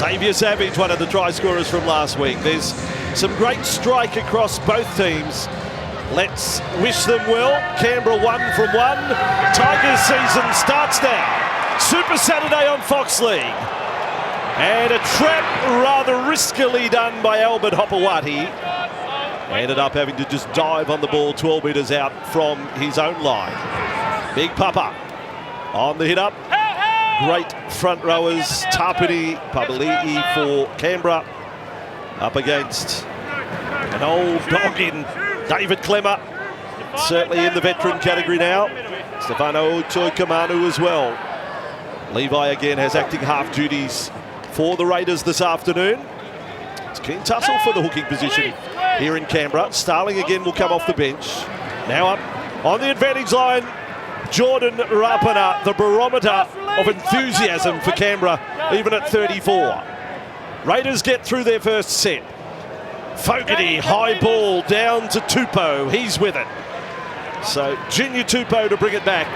Xavier Savage, one of the try scorers from last week. There's some great strike across both teams. Let's wish them well. Canberra 1 from 1. Tigers season starts now. Super Saturday on Fox League. And a trap rather riskily done by Albert Hopewadi. Ended up having to just dive on the ball 12 metres out from his own line. Big Papa on the hit up. Great front rowers, Tapini, Papali'i for Canberra. Up against an old dog in David Clemmer. Certainly in the veteran category now. Stefano Choikamanu as well. Levi again has acting half duties for the Raiders this afternoon. It's a keen tussle for the hooking position here in Canberra. Starling again will come off the bench. Now up on the advantage line, Jordan Rapana, the barometer of enthusiasm for Canberra, even at 34. Raiders get through their first set. Fogarty, high ball down to Tupou. He's with it. So Junior Tupou to bring it back.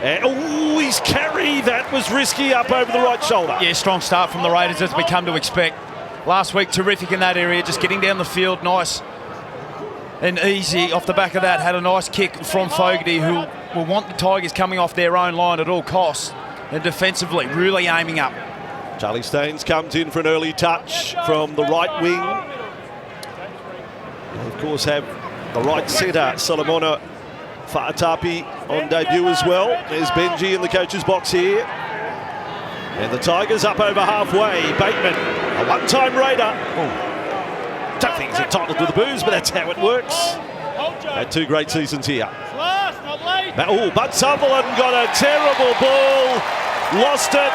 And oh, his carry, that was risky up over the right shoulder. Yeah, strong start from the Raiders as we come to expect. Last week, terrific in that area, just getting down the field, nice and easy. Off the back of that, had a nice kick from Fogarty, who will want the Tigers coming off their own line at all costs. And defensively, really aiming up. Charlie Staines comes in for an early touch from the right wing. And of course have the right centre, Solomona Fa'atapi, on debut as well. There's Benji in the coach's box here. And the Tigers up over halfway. Bateman, a one-time Raider. Oh, don't think he's entitled to the booze, but that's how it works. Had 2 great seasons here. Oh, Bud Sutherland got a terrible ball. Lost it.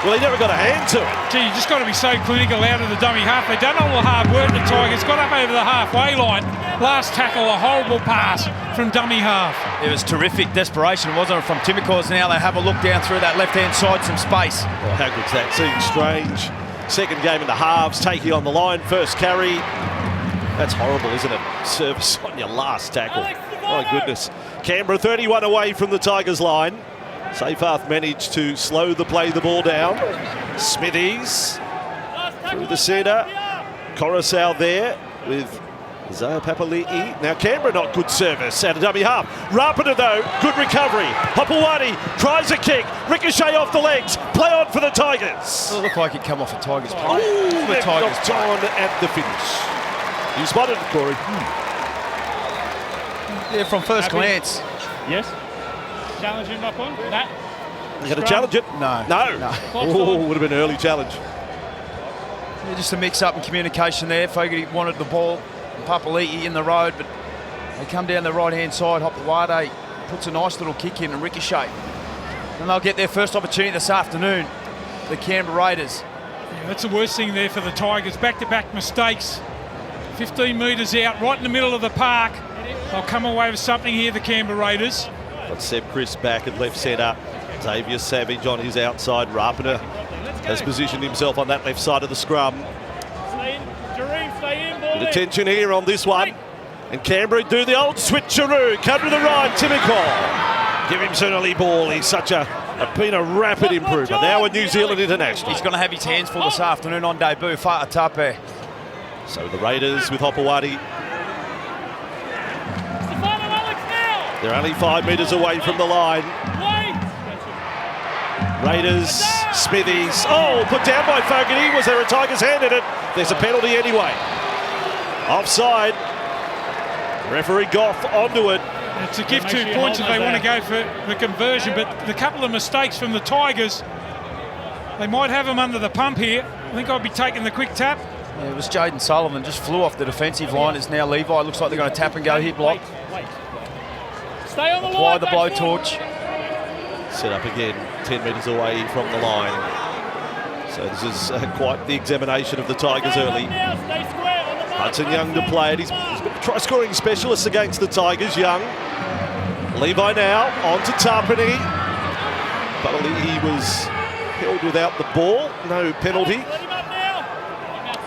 Well, he never got a hand to it. Gee, you just got to be so clinical out of the dummy half. They've done all the hard work, the Tigers. Got up over the halfway line. Last tackle, a horrible pass from dummy half. It was terrific desperation, wasn't it, from Timokos. Now they have a look down through that left-hand side, some space. Well, how good's that? Seems strange. Second game in the halves, taking on the line. First carry. That's horrible, isn't it? Service on your last tackle. My goodness. Canberra 31 away from the Tigers line. Seyfarth managed to slow the ball down. Smithies through the centre. Coruscant there with Zaya Papali'i. Now Canberra not good service out of dummy half. Rapida though, good recovery. Hopewadi tries a kick. Ricochet off the legs. Play on for the Tigers. It looked like he'd come off a Tigers play. Oh, the Tigers on at the finish. You spotted it, Corey. Yeah, from first glance. Yes. Challenge him up on that. You going to challenge it? No. No. Oh, would have been an early challenge. Yeah, just a mix-up in communication there. Fogarty wanted the ball. Papali'i in the road, but they come down the right-hand side. Hopewadi puts a nice little kick in and ricochet. And they'll get their first opportunity this afternoon, the Canberra Raiders. Yeah, that's the worst thing there for the Tigers. Back-to-back mistakes. 15 metres out, right in the middle of the park. They'll come away with something here, the Canberra Raiders. Got Seb Chris back at left centre. Xavier Savage on his outside. Rapina has positioned himself on that left side of the scrum. Good attention here on this one. And Canberra do the old switcheroo. Come to the right, Timokos. Give him some early ball. He's been a rapid improver. Now a New Zealand international. He's going to have his hands full this afternoon on debut. Fa'atape. So the Raiders with Hopewadi. They're only 5 metres away from the line. Raiders, Smithies. Oh, put down by Fogarty. Was there a Tigers hand in it? There's a penalty anyway. Offside. Referee Goff onto it. It's a gift 2 points if they want to go for the conversion, but the couple of mistakes from the Tigers, they might have them under the pump here. I think I'd be taking the quick tap. Yeah, it was Jaden Sullivan, just flew off the defensive line. It's now Levi. Looks like they're going to tap and go here, block. Stay on the Apply line. the blowtorch. Set up again, 10 metres away from the line. So this is quite the examination of the Tigers early. Hudson Young to play it. He's been a try-scoring specialist against the Tigers, Young. Levi now, on to Tapini. But he was held without the ball. No penalty.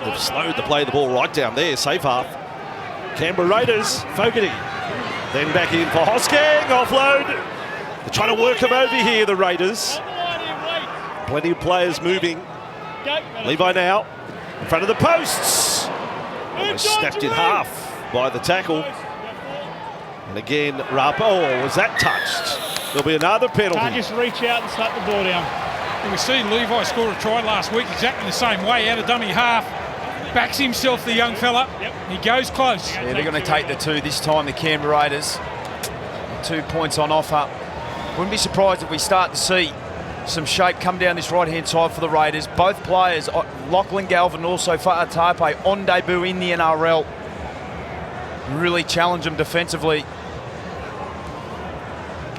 They've slowed the play of the ball right down there. Seyfarth. Canberra Raiders, Fogarty. Then back in for Hosking, offload. They're trying to work him over here, the Raiders. Plenty of players moving Levi now in front of the posts. Almost snapped in half by the tackle. And again, was that touched? There'll be another penalty. Can't just reach out and slap the ball down. And we see Levi score a try last week exactly the same way, out of dummy half. Backs himself, the young fella. Yep. He goes close. Yeah, they're going to take the 2 this time, the Canberra Raiders. 2 points on offer. Wouldn't be surprised if we start to see some shape come down this right-hand side for the Raiders. Both players, Lachlan Galvin and also Fa'atape, on debut in the NRL. Really challenge them defensively.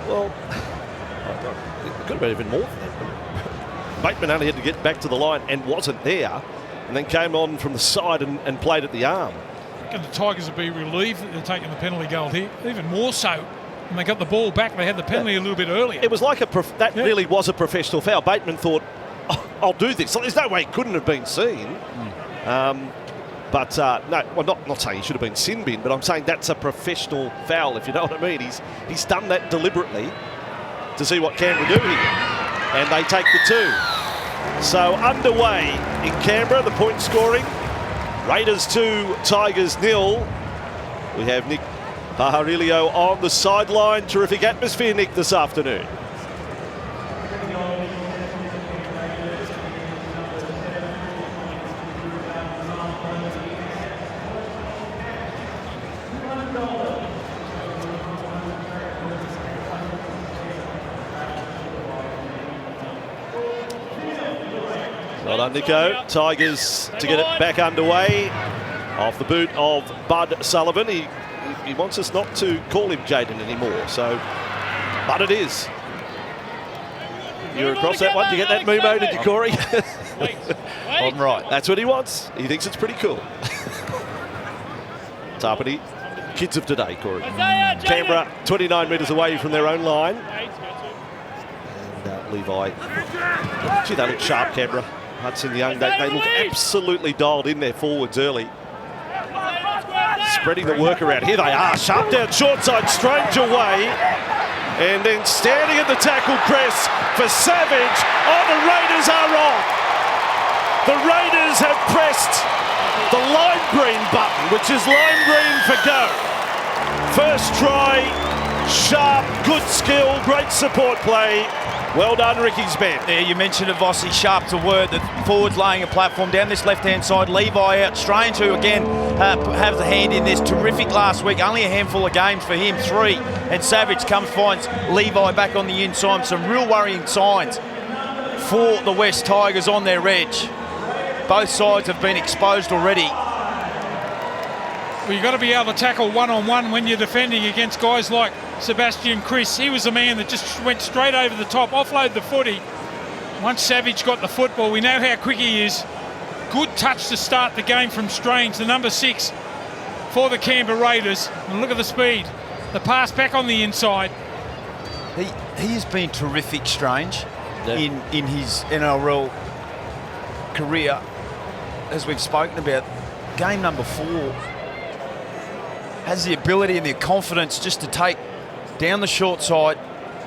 Well, it could have been even more than that. Bateman only had to get back to the line and wasn't there, and then came on from the side and played at the arm. And the Tigers will be relieved that they're taking the penalty goal here, even more so. When they got the ball back, they had the penalty a little bit earlier. It was like really was a professional foul. Bateman thought, I'll do this. So there's no way it couldn't have been seen. No, well, not saying he should have been sin bin, but I'm saying that's a professional foul, if you know what I mean. He's done that deliberately to see what Canberra do here. And they take the 2. So underway in Canberra, the point scoring. Raiders 2, Tigers 0. We have Nick Paharilio on the sideline. Terrific atmosphere, Nick, this afternoon. Well done, Nico. Tigers to get it back underway. Off the boot of Bud Sullivan. He wants us not to call him Jaden anymore, but it is. You're across that one. Did you get that memo, did you, Corey? I'm right. That's what he wants. He thinks it's pretty cool. Tarpany, kids of today, Corey. Canberra, 29 metres away from their own line. And Levi. Gee, they look sharp, Canberra. Hudson Young, they look absolutely dialed in their forwards early. Spreading the work around. Here they are, sharp down short side, Strange away. And then standing at the tackle press for Savage. Oh, the Raiders are on. The Raiders have pressed the lime green button, which is lime green for go. First try, sharp, good skill, great support play. Well done, Ricky's men. Yeah, you mentioned it, Vossi. Sharp's a word. The forwards laying a platform down this left-hand side. Levi out. Strange, who again has a hand in this. Terrific last week. Only a handful of games for him, 3. And Savage finds Levi back on the inside. Some real worrying signs for the West Tigers on their edge. Both sides have been exposed already. Well, you've got to be able to tackle one-on-one when you're defending against guys like Sebastian Chris. He was the man that just went straight over the top, offload the footy. Once Savage got the football, we know how quick he is. Good touch to start the game from Strange, the number 6 for the Canberra Raiders. And look at the speed. The pass back on the inside. He has been terrific, Strange, in his NRL career, as we've spoken about. Game number 4. Has the ability and the confidence just to take down the short side,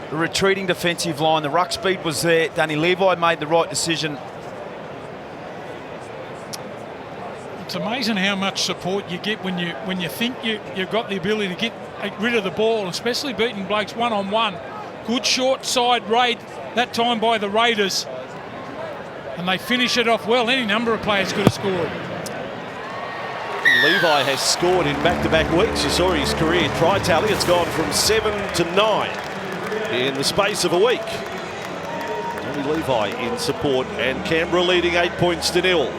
the retreating defensive line. The ruck speed was there. Danny Levi made the right decision. It's amazing how much support you get when you think you've got the ability to get rid of the ball, especially beating blokes one-on-one. Good short side raid that time by the Raiders. And they finish it off well. Any number of players could have scored. Levi has scored in back-to-back weeks. You saw his career try tally. It's gone from 7 to 9 in the space of a week. Only Levi in support, and Canberra leading 8 points to 0.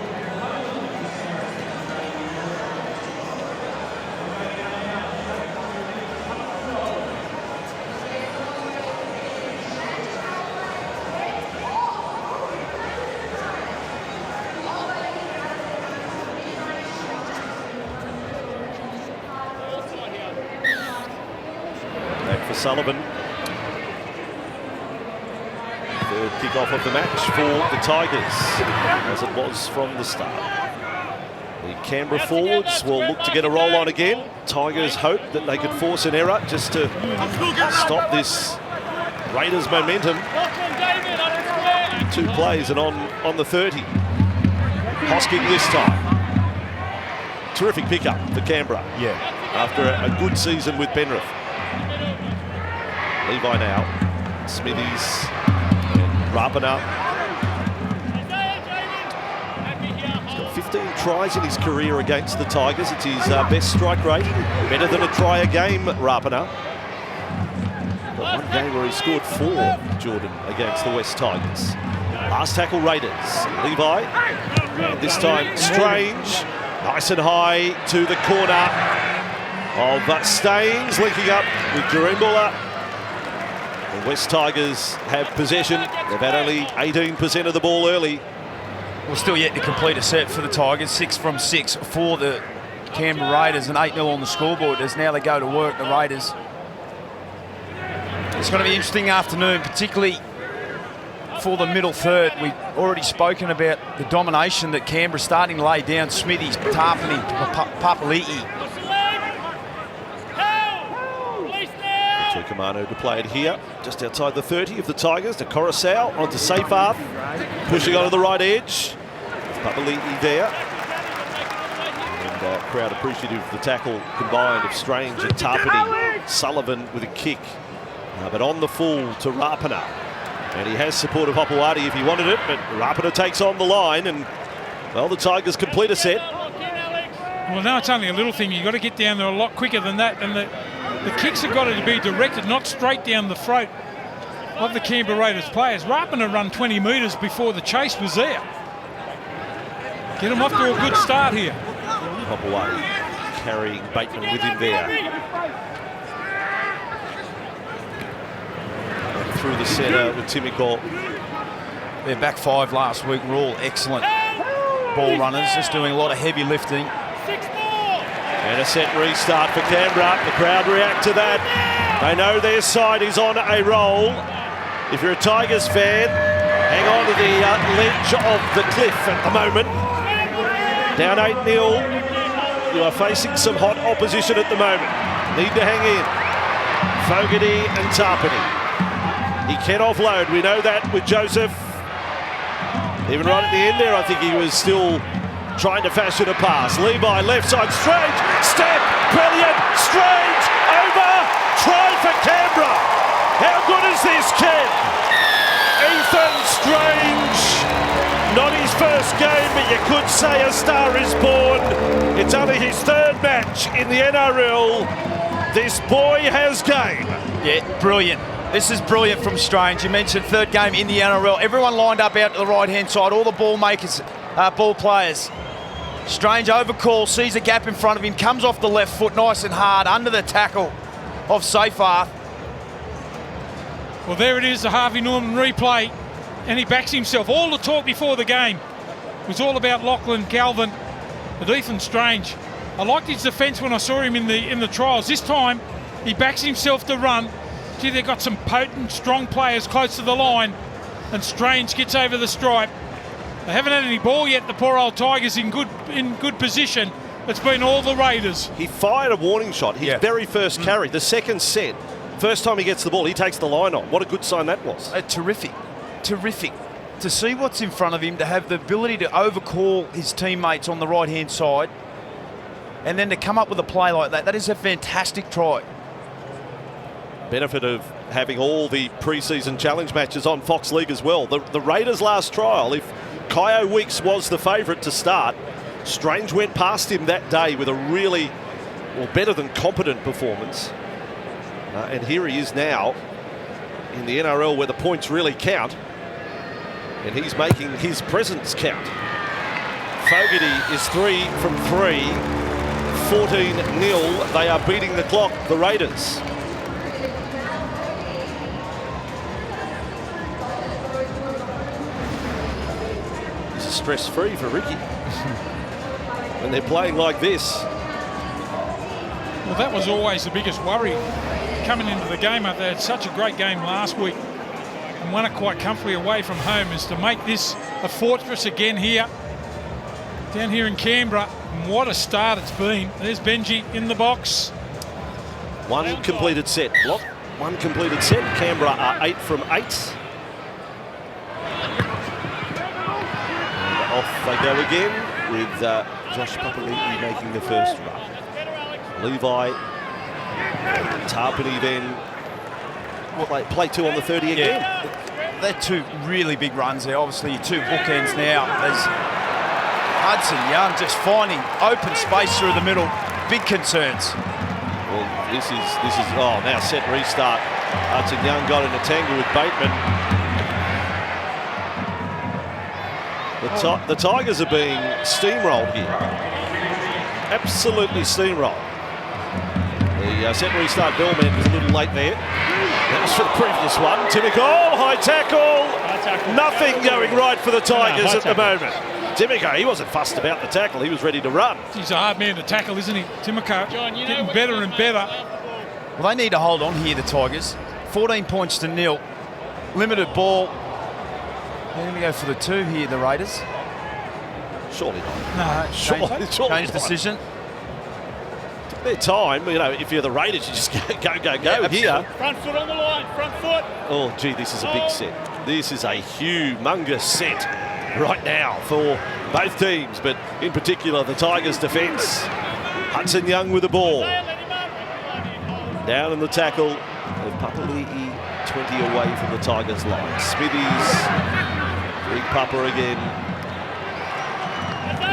For Sullivan. Third kick-off of the match for the Tigers, as it was from the start. The Canberra forwards will look to get a roll on again. Tigers hope that they could force an error just to stop this Raiders momentum. 2 plays and on the 30. Hosking this time. Terrific pickup for Canberra. Yeah. After a good season with Penrith. Levi now. Smithies. And Rapana. He's got 15 tries in his career against the Tigers. It's his best strike rate. Better than a try a game, Rapana. Got one game where he scored 4, Jordan, against the West Tigers. Last tackle Raiders. Levi. And this time Strange. Nice and high to the corner of Staines, linking up with Jarimbula. The West Tigers have possession. They've had only 18% of the ball early. We're still yet to complete a set for the Tigers. 6 from 6 for the Canberra Raiders and 8-0 on the scoreboard as now they go to work, the Raiders. It's going to be an interesting afternoon, particularly for the middle third. We've already spoken about the domination that Canberra's starting to lay down. Smithies, Tarpany, Papali'i. Tucumano to play it here, just outside the 30 of the Tigers, to Coruscant, onto Seyfarth, pushing onto the right edge. Papali'i there. And crowd appreciative of the tackle combined of Strange and Tarpany. Sullivan with a kick, but on the full to Rapana. And he has support of Hopewadi if he wanted it, but Rapana takes on the line, and, well, the Tigers complete a set. Well, now it's only a little thing. You've got to get down there a lot quicker than that, and the kicks have got to be directed, not straight down the throat of the Canberra Raiders players. Rapana run 20 metres before the chase was there. Get him off to a good start here. Hopewadi carrying Bateman with him there. Through the centre with Timiko. Their back 5 last week were all excellent ball runners, just doing a lot of heavy lifting. And a set restart for Canberra. The crowd react to that. They know their side is on a roll. If you're a Tigers fan, hang on to the ledge of the cliff at the moment. Down 8-0. You are facing some hot opposition at the moment. Need to hang in. Fogarty and Tarpany. He can offload, we know that with Joseph. Even right at the end there, I think he was still trying to fashion a pass. Levi, left side, Strange, step, brilliant, Strange, over, try for Canberra. How good is this kid? Ethan Strange, not his first game, but you could say a star is born. It's only his 3rd match in the NRL. This boy has game. Yeah, brilliant. This is brilliant from Strange. You mentioned 3rd game in the NRL. Everyone lined up out to the right-hand side, all the ball makers, ball players. Strange overcall, sees a gap in front of him, comes off the left foot nice and hard under the tackle of Seyfarth. Well, there it is, the Harvey Norman replay, and he backs himself. All the talk before the game was all about Lachlan Galvin, but Ethan Strange. I liked his defence when I saw him in the trials. This time, he backs himself to run. Gee, they've got some potent, strong players close to the line, and Strange gets over the stripe. They haven't had any ball yet, the poor old Tigers in good position. It's been all the Raiders. He fired a warning shot, his very first carry, the second set. First time he gets the ball, he takes the line on. What a good sign that was. Terrific, terrific. To see what's in front of him, to have the ability to overcall his teammates on the right-hand side, and then to come up with a play like that, that is a fantastic try. Benefit of having all the pre-season challenge matches on Fox League as well. The Raiders' last trial, if Kyo Weeks was the favourite to start, Strange went past him that day with a really, well, better than competent performance. And here he is now in the NRL where the points really count. And he's making his presence count. Fogarty is 3 from 3. 14-0. They are beating the clock, the Raiders. This is stress-free for Ricky. When they're playing like this. Well, that was always the biggest worry coming into the game. They had such a great game last week and won it quite comfortably away from home, is to make this a fortress again here, down here in Canberra. And what a start it's been. There's Benji in the box. One completed set. Block. One completed set. Canberra are 8 from 8. And off they go again with Josh Papali'i making the first run. Levi, Tarpany then play two on the 30 again. Yeah. They're two really big runs there. Obviously, your two bookends now. There's Hudson Young just finding open space through the middle. Big concerns. Well, this is now set restart. Hudson Young got in a tangle with Bateman. The Tigers are being steamrolled here. Absolutely steamrolled. The set restart bellman was a little late there. That was for the previous one. Timoko, high tackle. Nothing going right for the Tigers at the moment. Timoko, he wasn't fussed about the tackle. He was ready to run. He's a hard man to tackle, isn't he? Timoko getting better and better. Well, they need to hold on here, the Tigers. 14 points to 0. Limited ball. They're going to go for the 2 here, the Raiders. Surely not. No, surely change decision. Their time, you know, if you're the Raiders, you just go here. Front foot on the line, front foot. Oh, gee, this is a big set. This is a humongous set right now for both teams, but in particular the Tigers' defence. Hudson Young with the ball. Down in the tackle of Papali'i, 20 away from the Tigers' line. Smithies, big Papa again.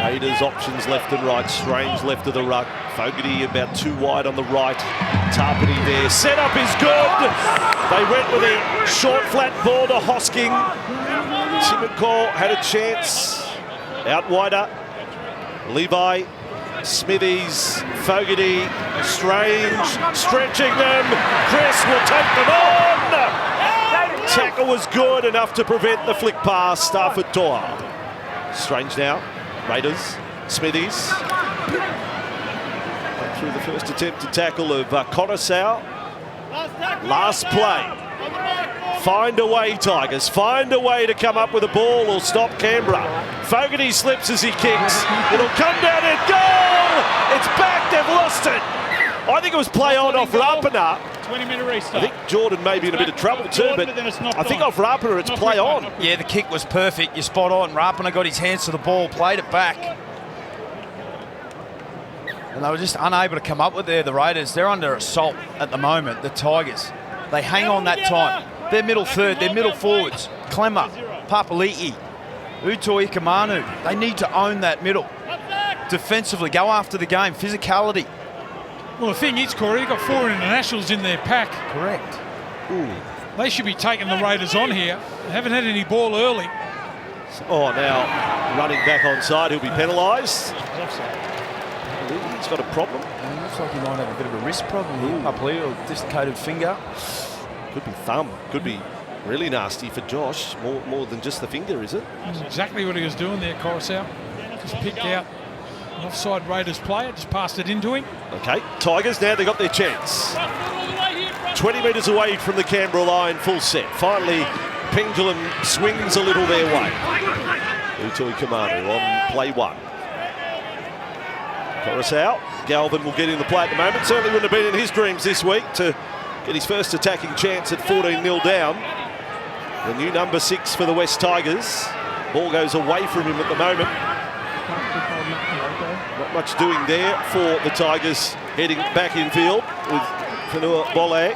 Raiders options left and right. Strange left of the ruck. Fogarty about 2 wide on the right. Tarpany there. Setup is good. They went with a short flat ball to Hosking. Timoko had a chance. Out wider. Levi, Smithies, Fogarty, Strange, stretching them. Chris will take them on. Tackle was good enough to prevent the flick pass. Stafford Toa. Strange now. Raiders, Smithies. Through the first attempt to tackle of Coruscant. Last play. Find a way, Tigers. Find a way to come up with a ball or stop Canberra. Fogarty slips as he kicks. It'll come down and goal! It's back, they've lost it. I think it was play on off Rapana. 20-minute restart. I think Jordan may be in a bit of trouble too, but I think off Rapana it's play on. Yeah, the kick was perfect. You're spot on. Rapana got his hands to the ball, played it back. And they were just unable to come up with the Raiders. They're under assault at the moment, the Tigers. They hang on that time. Their middle third, their middle forwards, Clemmer, Papali'i, Uto Ikamanu. They need to own that middle. Defensively, go after the game, physicality. Well, the thing is, Corey, they've got 4 internationals in their pack. Correct. Ooh. They should be taking the Raiders on here. They haven't had any ball early. Oh, now running back onside, he'll be penalised. He's got a problem. It looks like he might have a bit of a wrist problem here. Papali'i, or dislocated finger. Could be thumb. Could be really nasty for Josh. More than just the finger, is it? That's exactly what he was doing there, Coruscant. Just picked out an offside Raiders player, just passed it into him. Okay, Tigers now, they got their chance. 20 metres away from the Canberra line, full set. Finally, pendulum swings a little their way. Utui Kamanu on play 1. Coruscant, Galvin will get in the play at the moment. Certainly wouldn't have been in his dreams this week to get his first attacking chance at 14-0 down. The new number 6 for the West Tigers. Ball goes away from him at the moment. Not much doing there for the Tigers heading back in field with Fanua Bole.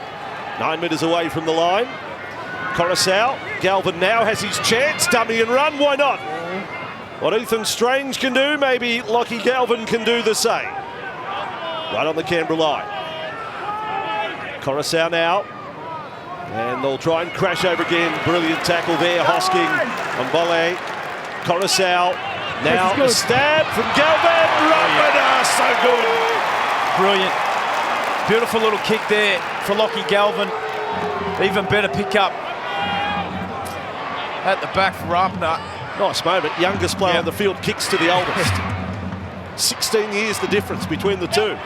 9 metres away from the line. Coruscant, Galvin now has his chance. Dummy and run, why not? What Ethan Strange can do, maybe Lockie Galvin can do the same. Right on the Canberra line. Coruscant now. And they'll try and crash over again. Brilliant tackle there, Hosking on Bole. Coruscant. Now a stab from Galvin. Rapana, so good. Brilliant. Beautiful little kick there for Lockie Galvin. Even better pick up at the back for Rapana. Nice moment. Youngest player on the field kicks to the oldest. 16 years the difference between the two.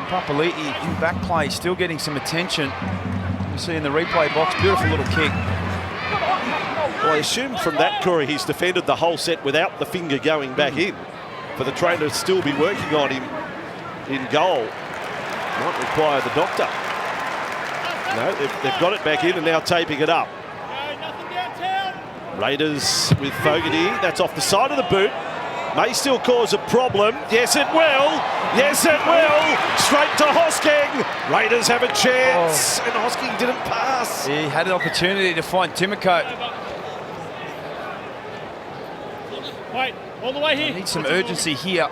Papali'i in back play, still getting some attention. You see in the replay box, beautiful little kick. Well, I assume from that, Corey, he's defended the whole set without the finger going back in. For the trainer to still be working on him in goal might require the doctor. No, they've got it back in and now taping it up. Raiders with Fogarty. That's off the side of the boot. May still cause a problem. Yes, it will. Yes, it will. Straight to Hosking. Raiders have a chance. And Hosking didn't pass. He had an opportunity to find Timoko. Wait, all the way here. Need some urgency here.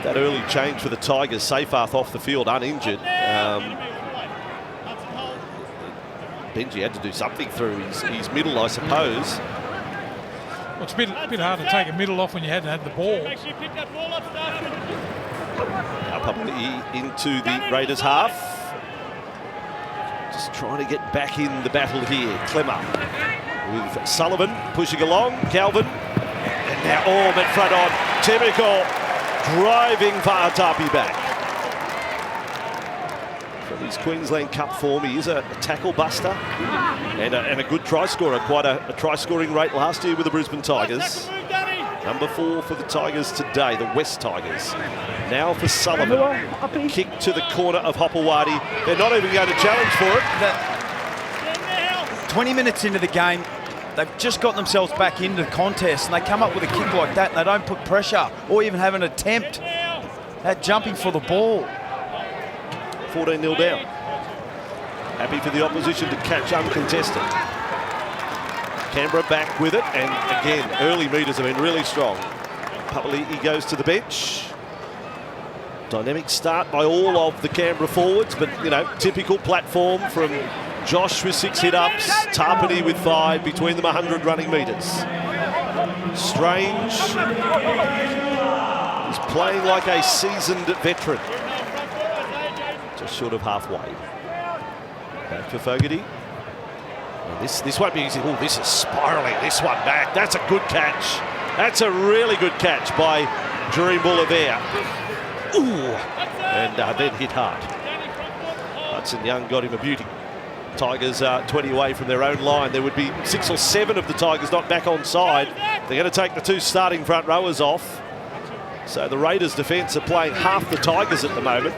That early change for the Tigers. Seyfarth off the field, uninjured. Benji had to do something through his middle, I suppose. Well, it's a bit hard to take a middle off when you hadn't had the ball. Make sure you pick that ball up, Stafford. Now Papali'i into the Raiders half. Just trying to get back in the battle here. Clemmer with Sullivan pushing along. Galvin. And now Orm at front on. Timoko driving Fa'atapi back. From his Queensland Cup form, he is a tackle buster and a good try scorer. Quite a try-scoring rate last year with the Brisbane Tigers. Number 4 for the Tigers today, the West Tigers. Now for Sullivan. Kick to the corner of Hopewadi. They're not even going to challenge for it. 20 minutes into the game, they've just got themselves back into the contest and they come up with a kick like that and they don't put pressure or even have an attempt at jumping for the ball. 14-0 down. Happy for the opposition to catch uncontested. Canberra back with it, and again, early meters have been really strong. Papali'i goes to the bench. Dynamic start by all of the Canberra forwards, but, you know, typical platform from Josh with 6 hit-ups, Tarpany with 5, between them 100 running metres. Strange is playing like a seasoned veteran. Just short of halfway. Back for Fogarty. And this won't be easy. Oh, this is spiralling. This one back. That's a good catch. That's a really good catch by Dream Buller there. Ooh. And then hit hard. Hudson Young got him a beauty. Tigers are 20 away from their own line. There would be 6 or 7 of the Tigers not back on side. They're going to take the 2 starting front rowers off. So the Raiders' defence are playing half the Tigers at the moment.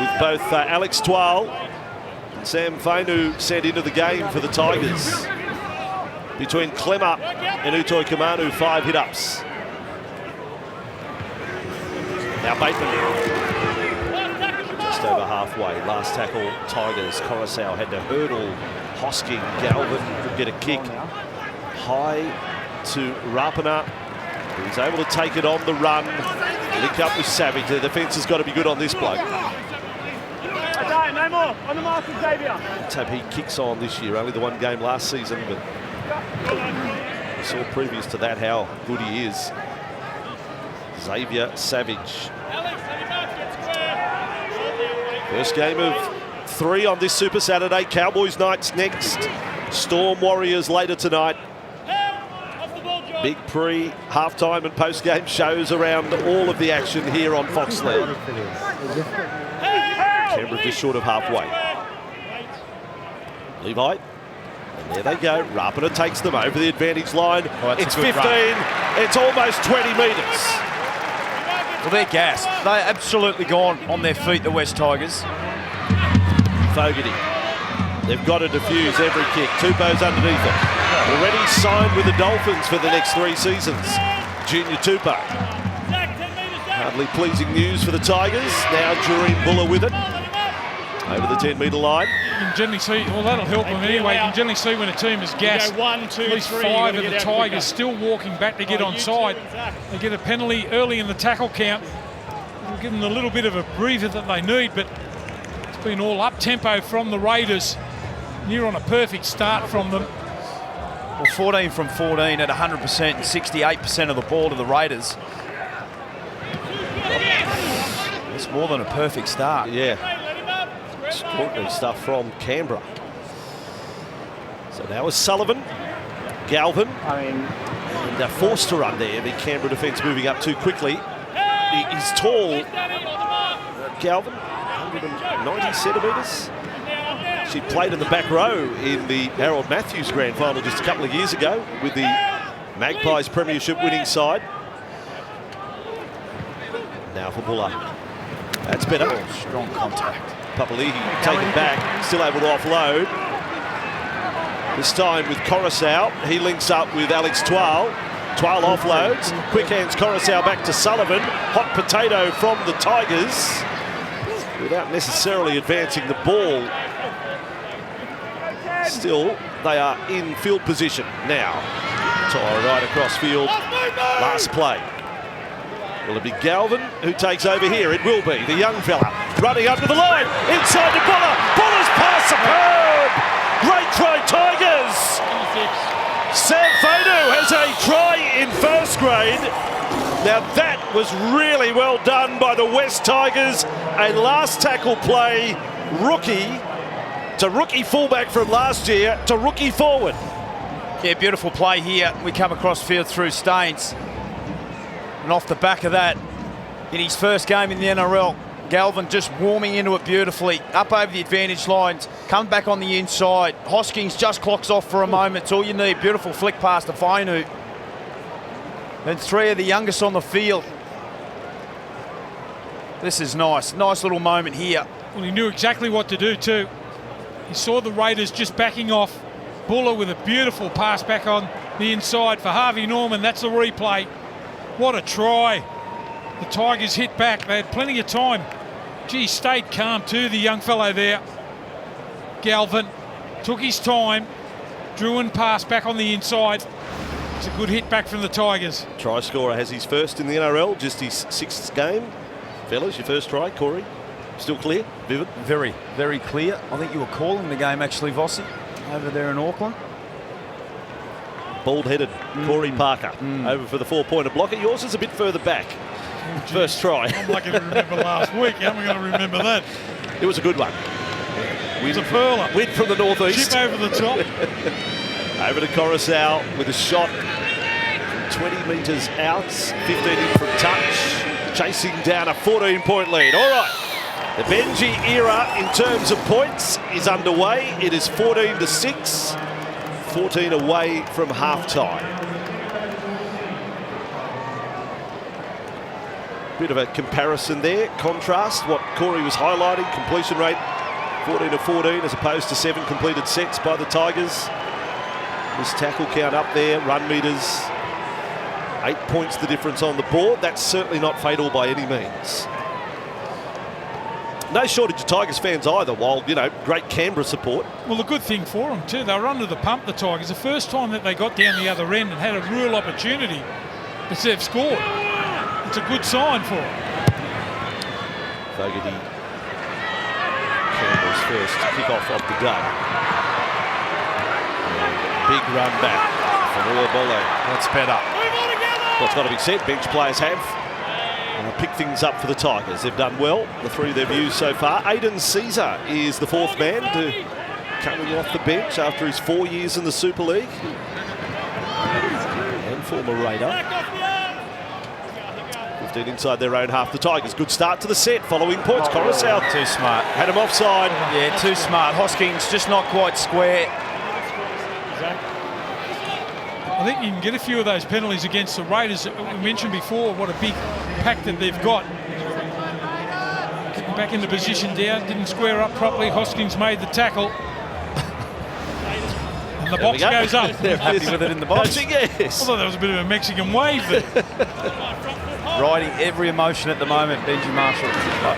With both Alex Twal and Sam Fainu sent into the game for the Tigers. Between Clemmer and Utoi Kamanu, 5 hit-ups. Now Bateman. Just over halfway. Last tackle, Tigers. Coruscant had to hurdle Hosking. Galvin could get a kick. High to Rapana. He's able to take it on the run. Link up with Savage. The defence has got to be good on this bloke. No more. On the mark, Xavier. Tab he kicks on this year, only the 1 game last season, but we saw previous to that how good he is. Xavier Savage. First game of 3 on this Super Saturday. Cowboys Knights next. Storm Warriors later tonight. Big pre-halftime and post-game shows around all of the action here on Foxland. Canberra just short of halfway. Levi, and there they go. Rapana takes them over the advantage line. Oh, it's 15. It's almost 20 metres. Well, they're gassed. They're absolutely gone on their feet, the West Tigers. Fogarty. They've got to defuse every kick. Tupou's underneath it. Already signed with the Dolphins for the next 3 seasons. Junior Tupou. Hardly pleasing news for the Tigers. Now Jareen Buller with it. Over the 10-metre line. You can generally see, well, that'll help them anyway. You can generally see when a team is gassed. 1, 2, at least 3, 5 of the Tigers still walking back to get onside. They get a penalty early in the tackle count. It'll give them a little bit of a breather that they need, but it's been all up-tempo from the Raiders. Near on a perfect start from them. Well, 14 from 14 at 100% and 68% of the ball to the Raiders. It's more than a perfect start. Yeah. Extraordinary stuff from Canberra. So now is Sullivan, Galvin, and forced to run there. The Canberra defence moving up too quickly. He's tall, Galvin, 190 centimetres. She played in the back row in the Harold Matthews Grand Final just a couple of years ago with the Magpies Premiership winning side. Now for Buller. That's better. Strong contact. Papali'i taken back, still able to offload. This time with Coruscant, he links up with Alex Twal. Twal offloads, quick hands Coruscant back to Sullivan. Hot potato from the Tigers without necessarily advancing the ball. Still, they are in field position now. Tire right across field, last play. Will it be Galvin who takes over here? It will be the young fella running up to the line, inside to Buller. Buller's pass, superb! Great try, Tigers! Sam Fadu has a try in first grade. Now that was really well done by the West Tigers. A last tackle play, rookie to rookie fullback from last year to rookie forward. Yeah, beautiful play here. We come across field through Staines. And off the back of that, in his first game in the NRL, Galvin just warming into it beautifully, up over the advantage lines, comes back on the inside. Hoskins just clocks off for a moment. It's all you need. Beautiful flick pass to Fainu. And three of the youngest on the field. This is nice. Nice little moment here. Well, he knew exactly what to do too. He saw the Raiders just backing off. Buller with a beautiful pass back on the inside for Harvey Norman. That's the replay. What a try. The Tigers hit back. They had plenty of time. Gee, stayed calm too, the young fellow there. Galvin took his time. Drew and passed back on the inside. It's a good hit back from the Tigers. Try scorer has his first in the NRL, just his 6th game. Fellas, your first try, Corey. Still clear, vivid? Very, very clear. I think you were calling the game actually, Vossi, over there in Auckland. Bald-headed Corey Parker over for the 4-pointer blocker. Yours is a bit further back. First try. I'm lucky to remember last week. How am I going to remember that? It was a good one. It was a perler. Wind from the northeast. Chip over the top. Over to Coruscant with a shot 20 metres out, 15 in from touch, chasing down a 14-point lead. All right, the Benji era in terms of points is underway. It is 14-6, 14 away from half-time. Bit of a comparison there, contrast what Corey was highlighting, completion rate 14-14 as opposed to 7 completed sets by the Tigers. This tackle count up there, run meters, 8 points the difference on the board. That's certainly not fatal by any means. No shortage of Tigers fans either, while, you know, great Canberra support. Well, the good thing for them too, they were under the pump, the Tigers. The first time that they got down the other end and had a real opportunity, but they've scored. It's a good sign for them. Fogarty, Canberra's first kick-off of the day. Big run back from Uabole. That's better. Well, it's got to be said, bench players have picked things up for the Tigers. They've done well, the 3 they've used so far. Aidan Caesar is the 4th man to coming off the bench after his 4 years in the Super League. And former Raider. 15 inside their own half. The Tigers, good start to the set, following points. Coruscant Too smart. had him offside. Yeah, too smart. Hoskins just not quite square. I think you can get a few of those penalties against the Raiders. We mentioned before what a big pack that they've got. Getting back into position down, didn't square up properly. Hoskins made the tackle. And the box goes up. They're happy with it in the box. Yes. Although there was a bit of a Mexican wave there. Riding every emotion at the moment, Benji Marshall.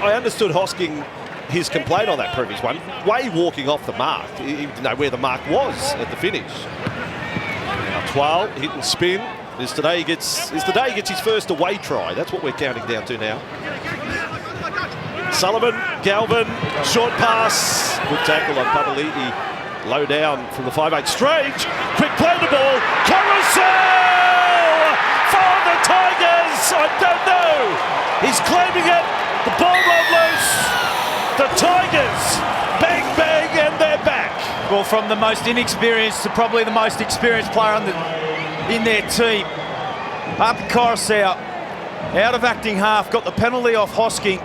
I understood Hosking, his complaint on that previous one, way walking off the mark. He didn't know where the mark was at the finish. Now 12, hit and spin. Is the day he gets his first away try. That's what we're counting down to now. Sullivan, Galvin, short pass. Good tackle on Papali'i. Low down from the 5'8". Strange, quick play the ball. Carousel for the Tigers. I don't know. He's claiming it. The ball rolled loose. The Tigers, bang, bang, and they're back. Well, from the most inexperienced to probably the most experienced player in their team. Up Coruscant, out of acting half, got the penalty off Hosking.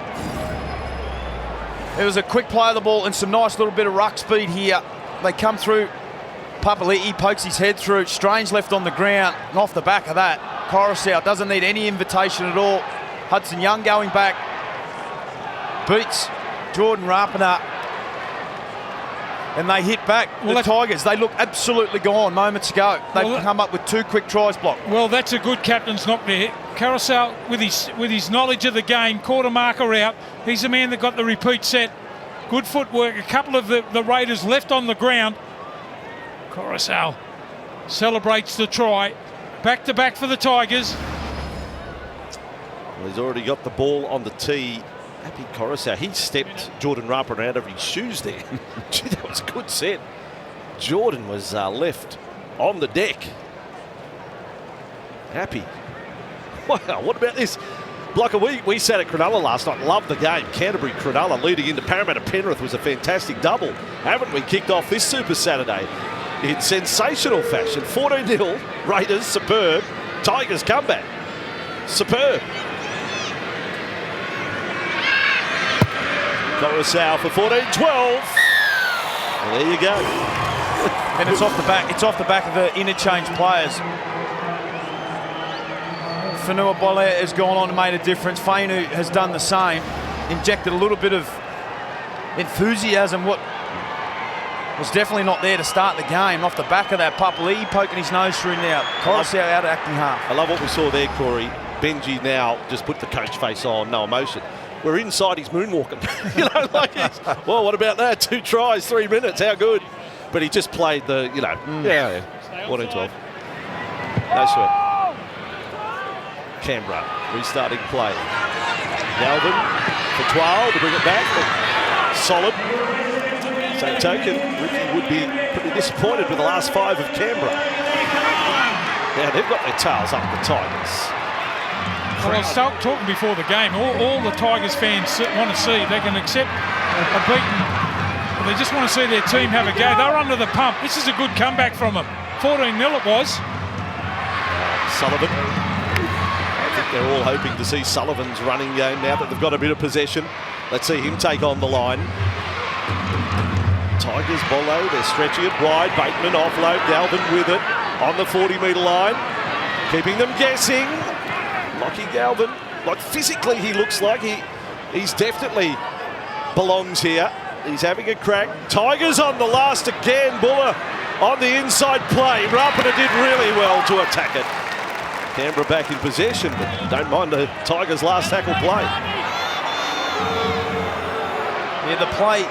It was a quick play of the ball and some nice little bit of ruck speed here. They come through. Papali'i pokes his head through. Strange left on the ground. And off the back of that, Coruscant doesn't need any invitation at all. Hudson Young going back. Beats Jordan Rapana, and they hit back. Well, the Tigers, they look absolutely gone moments ago. They've come up with 2 quick tries blocked. Well, that's a good captain's knock there. Carousel, with his knowledge of the game, caught a marker out. He's the man that got the repeat set. Good footwork. A couple of the Raiders left on the ground. Carousel celebrates the try. Back to back for the Tigers. Well, he's already got the ball on the tee. Happy Coruscant. He stepped Jordan Rapana out of his shoes there. Gee, that was a good set. Jordan was left on the deck. Happy. Wow, what about this? Blocker, we sat at Cronulla last night. Loved the game. Canterbury Cronulla leading into Parramatta Penrith was a fantastic double. Haven't we kicked off this Super Saturday in sensational fashion? 14-0. Raiders superb. Tigers comeback. Superb. Coruscant for 14-12. And there you go. And it's off the back. It's off the back of the interchange players. Fanua Bolle has gone on and made a difference. Fainu has done the same. Injected a little bit of enthusiasm. What was definitely not there to start the game. Off the back of that, Papali'i poking his nose through now. Coruscant out of acting half. I love what we saw there, Corey. Benji now just put the coach face on, no emotion. We're inside, he's moonwalking. You know, like, well, what about that? 2 tries, 3 minutes, how good? But he just played the, you know, yeah. 14-12. No sweat. Canberra restarting play. Galvin for 12 to bring it back. Solid. Same token, Ricky would be pretty disappointed with the last 5 of Canberra. Now they've got their tails up the Tigers. Well, I was talking before the game. All the Tigers fans want to see they can accept a beaten. They just want to see their team have a go. They're under the pump. This is a good comeback from them. 14-0 it was. Sullivan. I think they're all hoping to see Sullivan's running game now that they've got a bit of possession. Let's see him take on the line. Tigers, Bolo, they're stretching it wide. Bateman offload, Galvin with it on the 40-metre line. Keeping them guessing. Lockie Galvin, like physically he looks like he's definitely belongs here. He's having a crack. Tigers on the last again. Buller on the inside play. Rapana did really well to attack it. Canberra back in possession, but don't mind the Tigers' last tackle play. Yeah, the play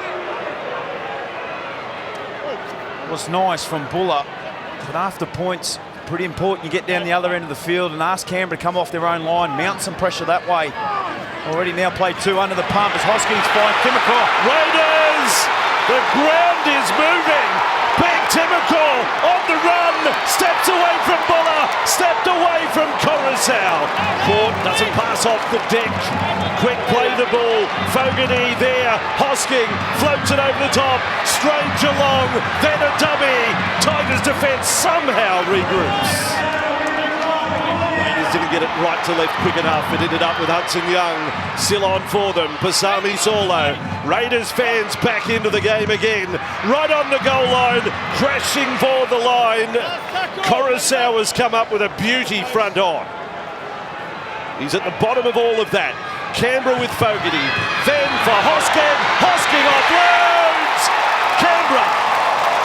was nice from Buller, but after points, pretty important. You get down the other end of the field and ask Canberra to come off their own line, mount some pressure that way. Already now played 2 under the pump as Hoskins finds Timoko. Raiders! The ground is moving. Big Timoko on the run. Steps away from Buller. Stepped away from Coruscant. Court doesn't pass off the deck. Quick play the ball. Fogarty there. Hosking floats it over the top. Strange along. Then a dummy. Tigers defence somehow regroups. Didn't get it right to left quick enough. It ended up with Hudson Young still on for them. Pasami Solo. Raiders fans back into the game again. Right on the goal line, crashing for the line. Coruscant has come up with a beauty front on. He's at the bottom of all of that. Canberra with Fogarty. Then for Hosking. Hosking offloads. Canberra.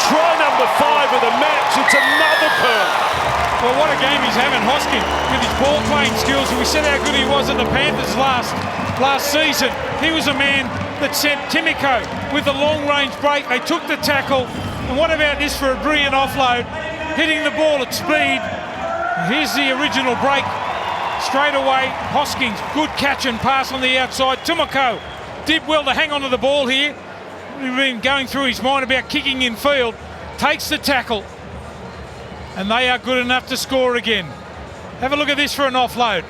Try number 5 of the match. It's another pearl. Well, what a game he's having, Hosking, with his ball playing skills. And we said how good he was at the Panthers last season. He was a man that sent Timoko with the long-range break. They took the tackle. And what about this for a brilliant offload? Hitting the ball at speed. Here's the original break. Straight away, Hoskins, good catch and pass on the outside. Timoko did well to hang on to the ball here. We've been going through his mind about kicking in field. Takes the tackle. And they are good enough to score again. Have a look at this for an offload.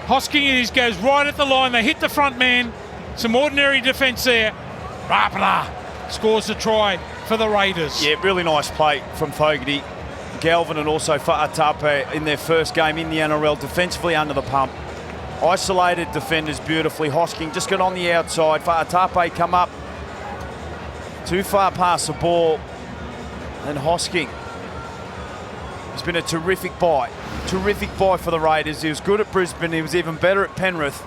Hoskins goes right at the line. They hit the front man. Some ordinary defence there. Rapana scores the try for the Raiders. Yeah, really nice play from Fogarty. Galvin and also Fa'atape in their first game in the NRL, defensively under the pump. Isolated defenders beautifully. Hosking just got on the outside. Fa'atape come up. Too far past the ball. And Hosking. It's been a terrific buy. Terrific buy for the Raiders. He was good at Brisbane. He was even better at Penrith.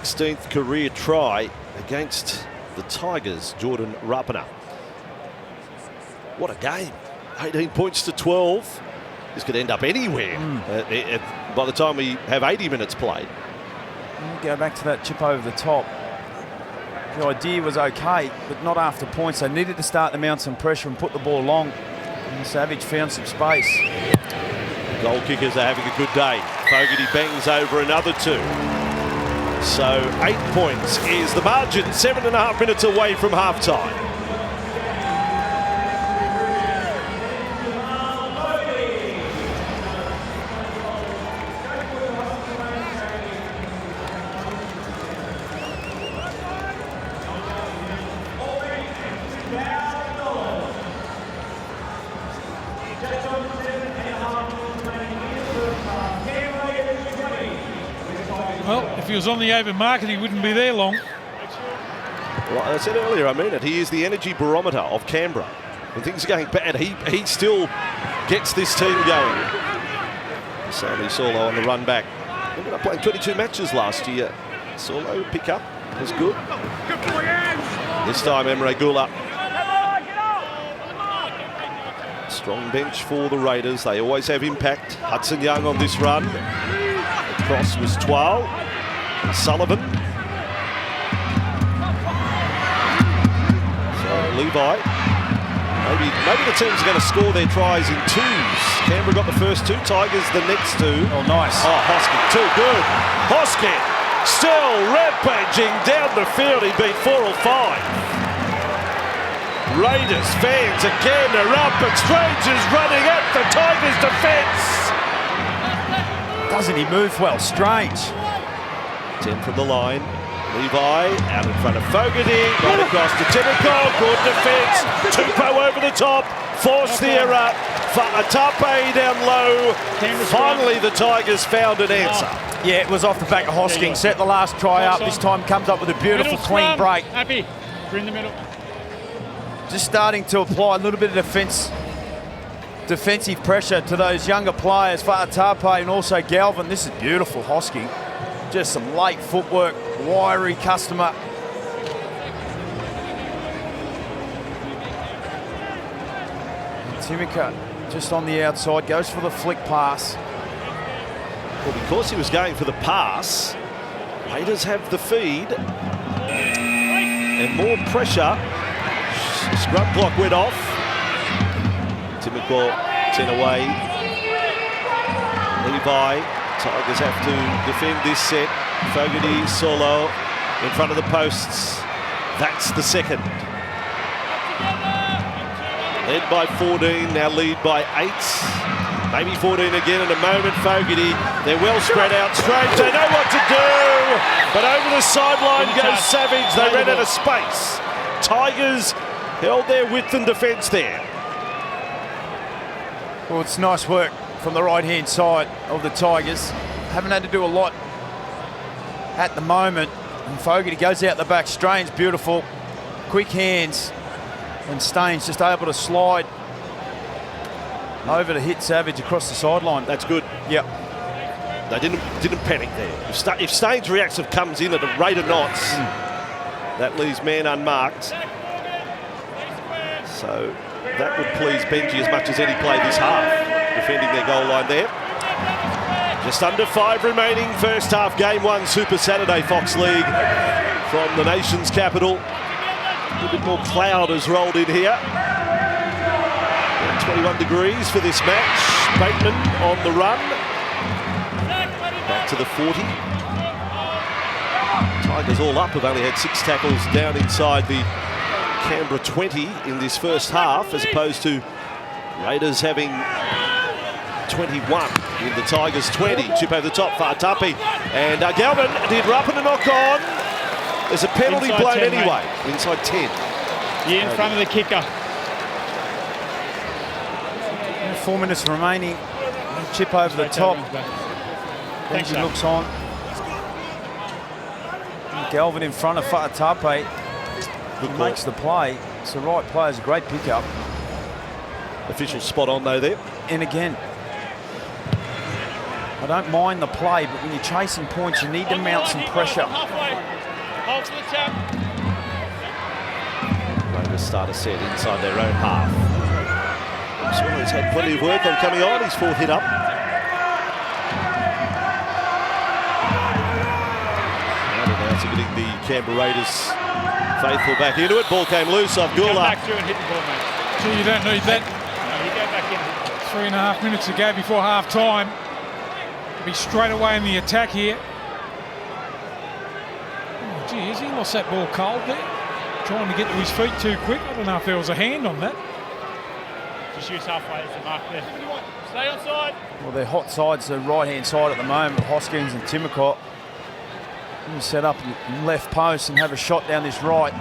16th career try against the Tigers, Jordan Rapana. What a game. 18 points to 12. This could end up anywhere by the time we have 80 minutes played. Go back to that chip over the top. The idea was okay, but not after points. They needed to start to mount some pressure and put the ball long. And Savage found some space. Goal kickers are having a good day. Fogarty bangs over another 2. So 8 points is the margin. 7.5 minutes away from half-time. Well, if he was on the open market, he wouldn't be there long. Like I said earlier, I mean it. He is the energy barometer of Canberra. When things are going bad, he still gets this team going. Sammy Solo on the run back. Ended up playing 22 matches last year. Solo pick up was good. This time Emre Gula. Strong bench for the Raiders. They always have impact. Hudson Young on this run. The cross was Twal. Sullivan. So Levi. Maybe the team's going to score their tries in 2s. Canberra got the first 2, Tigers the next 2. Oh, nice. Oh, Hoskin, too good. Hoskin still rampaging down the field. He beat 4 or 5. Raiders fans again are up, but Strange is running at the Tigers' defence. Doesn't he move well? Strange. 10 from the line. Levi out in front of Fogarty, right across to Timoko, good defence, Tupou over the top, forced the error, Atape down low. Finally the Tigers found an answer. Yeah, it was off the back of Hosking, set the last try up, this time comes up with a beautiful clean break. Happy, we're in the middle. Just starting to apply a little bit of defensive pressure to those younger players, Atape and also Galvin. This is beautiful, Hosking. Just some late footwork, wiry customer. Timika just on the outside, goes for the flick pass. Well, because he was going for the pass, Raiders have the feed. And more pressure. Scrub clock went off. Timoko 10 away. Levi. Tigers have to defend this set. Fogarty, Solo in front of the posts. That's the second. Led by 14, now lead by 8. Maybe 14 again in a moment. Fogarty, they're well spread out. Strange, they know what to do. But over the sideline goes Savage. They ran out of space. Tigers held their width and defence there. Well, it's nice work from the right-hand side of the Tigers. Haven't had to do a lot at the moment. And Fogarty goes out the back. Strange, beautiful. Quick hands. And Staines just able to slide over to hit Savage across the sideline. That's good. Yep. They didn't panic there. If Staines reacts comes in at a rate of knots, that leaves man unmarked. So that would please Benji as much as any play this half, defending their goal line there. Just under 5 remaining, first half, game 1, Super Saturday Fox League from the nation's capital. A little bit more cloud has rolled in here. 21 degrees for this match. Bateman on the run. Back to the 40. Tigers all up have only had 6 tackles down inside the Canberra 20 in this first half, as opposed to Raiders having 21 in the Tigers 20. Chip over the top for Atape. And Galvin did Rapana knock on. There's a penalty Inside blown 10, anyway. Mate. Inside 10. Yeah, in front of the kicker. 4 minutes remaining. Chip over the top. Benji looks on. Galvin in front of Atape. He makes the play. It's the right play. It's a great pickup. Official spot on though there. And again. I don't mind the play, but when you're chasing points, you need to mount some pressure. Hold to the tap. Raiders start a set inside their own half. Swallows had plenty of work on coming on. His fourth hit up. And announcing getting the Canberra Raiders faithful back into it. Ball came loose off Go Gula. back through and hit the ball, mate. So you don't need that. No, you go back in. 3.5 minutes to go before half time. Be straight away in the attack here. Oh, gee, has he lost that ball cold there? Trying to get to his feet too quick. I don't know if there was a hand on that. Just use halfway as the mark there. Stay on side. Well, their hot side's the right-hand side at the moment, Hoskins and Timocott. Set up in left post and have a shot down this right.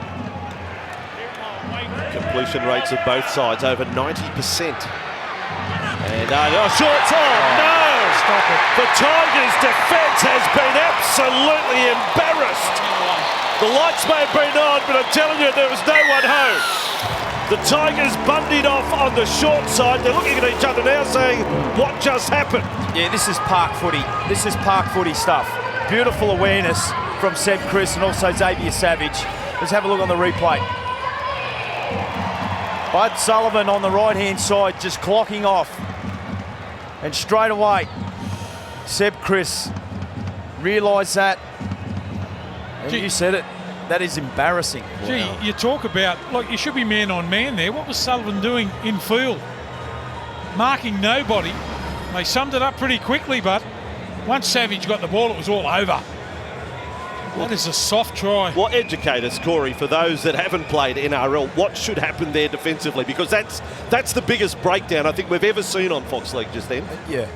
Completion rates of both sides over 90%. And short time, no! Stop it. The Tigers' defence has been absolutely embarrassed. The lights may have been on, but I'm telling you, there was no one home. The Tigers bundied off on the short side. They're looking at each other now saying, what just happened? Yeah, this is park footy. This is park footy stuff. Beautiful awareness from Seb Chris and also Xavier Savage. Let's have a look on the replay. Bud Sullivan on the right-hand side just clocking off. And straight away, Seb Chris realised that. And you said it, that is embarrassing. Gee, you talk about, like, you should be man on man there. What was Sullivan doing in field? Marking nobody. They summed it up pretty quickly, but once Savage got the ball, it was all over. That is a soft try. Well, educate us, Corey, for those that haven't played NRL, what should happen there defensively? Because that's the biggest breakdown I think we've ever seen on Fox League just then. Yeah.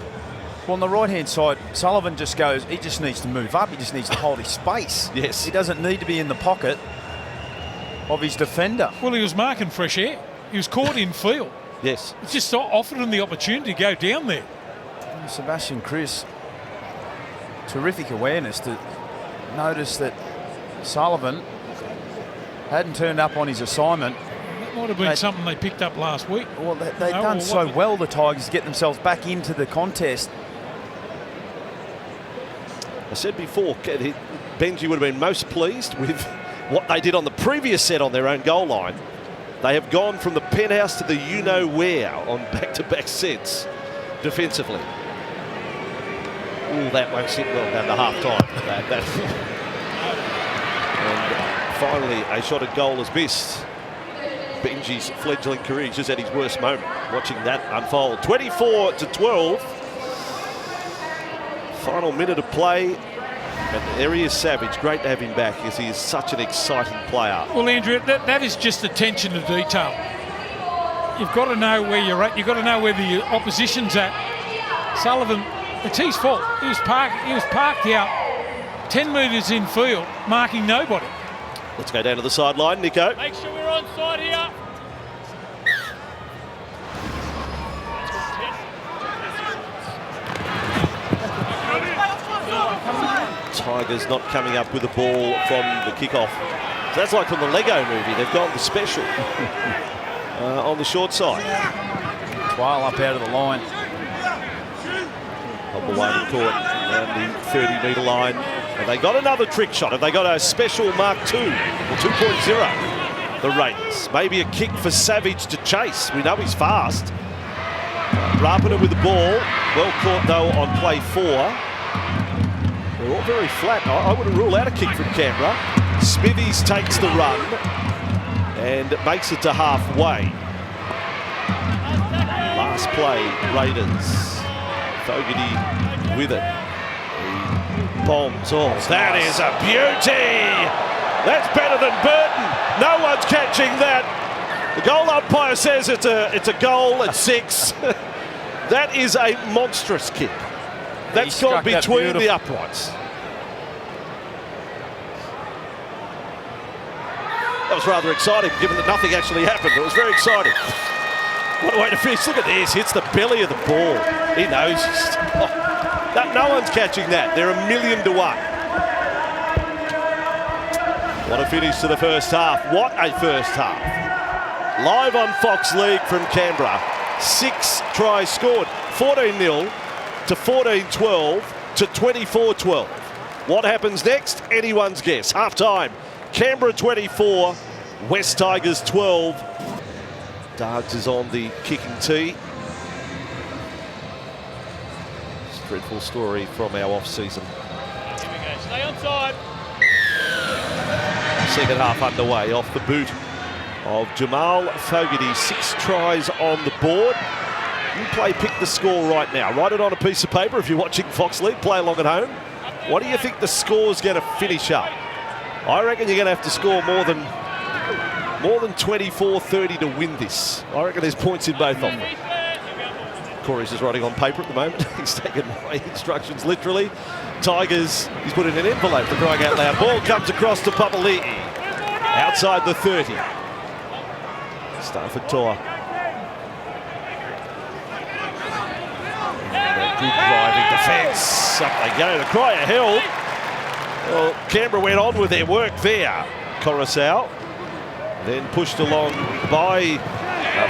Well, on the right-hand side, Sullivan just goes, he just needs to move up. He just needs to hold his space. Yes. He doesn't need to be in the pocket of his defender. Well, he was marking fresh air. He was caught in field. Yes. It just offered him the opportunity to go down there. Sebastian Chris, terrific awareness to notice that Sullivan hadn't turned up on his assignment. That might have been something they picked up last week. Well, they've done so well, the Tigers, to get themselves back into the contest. I said before, Benji would have been most pleased with what they did on the previous set on their own goal line. They have gone from the penthouse to the you-know-where on back-to-back sets defensively. Ooh, that won't sit well down to half-time. And finally, a shot at goal is missed. Benji's fledgling career, he's just at his worst moment watching that unfold. 24-12. Final minute of play. And there he is, Savage. Great to have him back, as he is such an exciting player. Well, Andrew, that is just attention to detail. You've got to know where you're at. You've got to know where the opposition's at. Sullivan, it's his fault. He was parked out 10 metres in field, marking nobody. Let's go down to the sideline, Nico. Make sure we're on side here. Tigers not coming up with the ball from the kickoff. So that's like from the Lego movie. They've gone the special on the short side. Twile up out of the line. On the way to court around the 30-metre line. Have they got another trick shot? Have they got a special Mark 2 or 2.0? The Raiders. Maybe a kick for Savage to chase. We know he's fast. Rapiner with the ball. Well caught, though, on play 4. They're all very flat. I wouldn't rule out a kick from Canberra. Smithies takes the run and makes it to halfway. Last play, Raiders. Fogarty with it. He bombs off. That is a beauty! That's better than Burton. No one's catching that. The goal umpire says it's a goal at 6. That is a monstrous kick. That's gone between the uprights. That was rather exciting, given that nothing actually happened. It was very exciting. What a way to finish. Look at this. Hits the belly of the ball. He knows. No one's catching that. They're 1,000,000 to 1. What a finish to the first half. What a first half. Live on Fox League from Canberra. 6 tries scored. 14-0. to 14-12 to 24-12. What happens next? Anyone's guess. Half-time. Canberra 24, West Tigers 12. Dargs is on the kicking tee. It's a dreadful story from our off-season. Here we go. Stay on side. Second half underway off the boot of Jamal Fogarty. 6 tries on the board. You play pick the score right now. Write it on a piece of paper if you're watching Fox League. Play along at home. What do you think the score's going to finish up? I reckon you're going to have to score more than 24-30 to win this. I reckon there's points in both of them. Corey's just writing on paper at the moment. He's taken my instructions literally. Tigers, he's put in an envelope for crying out loud. Ball comes across to Papali'i. Outside the 30. Stafford Toa. Good driving defence. Up they go. The cry of help. Well, Canberra went on with their work there. Coruscant. Then pushed along by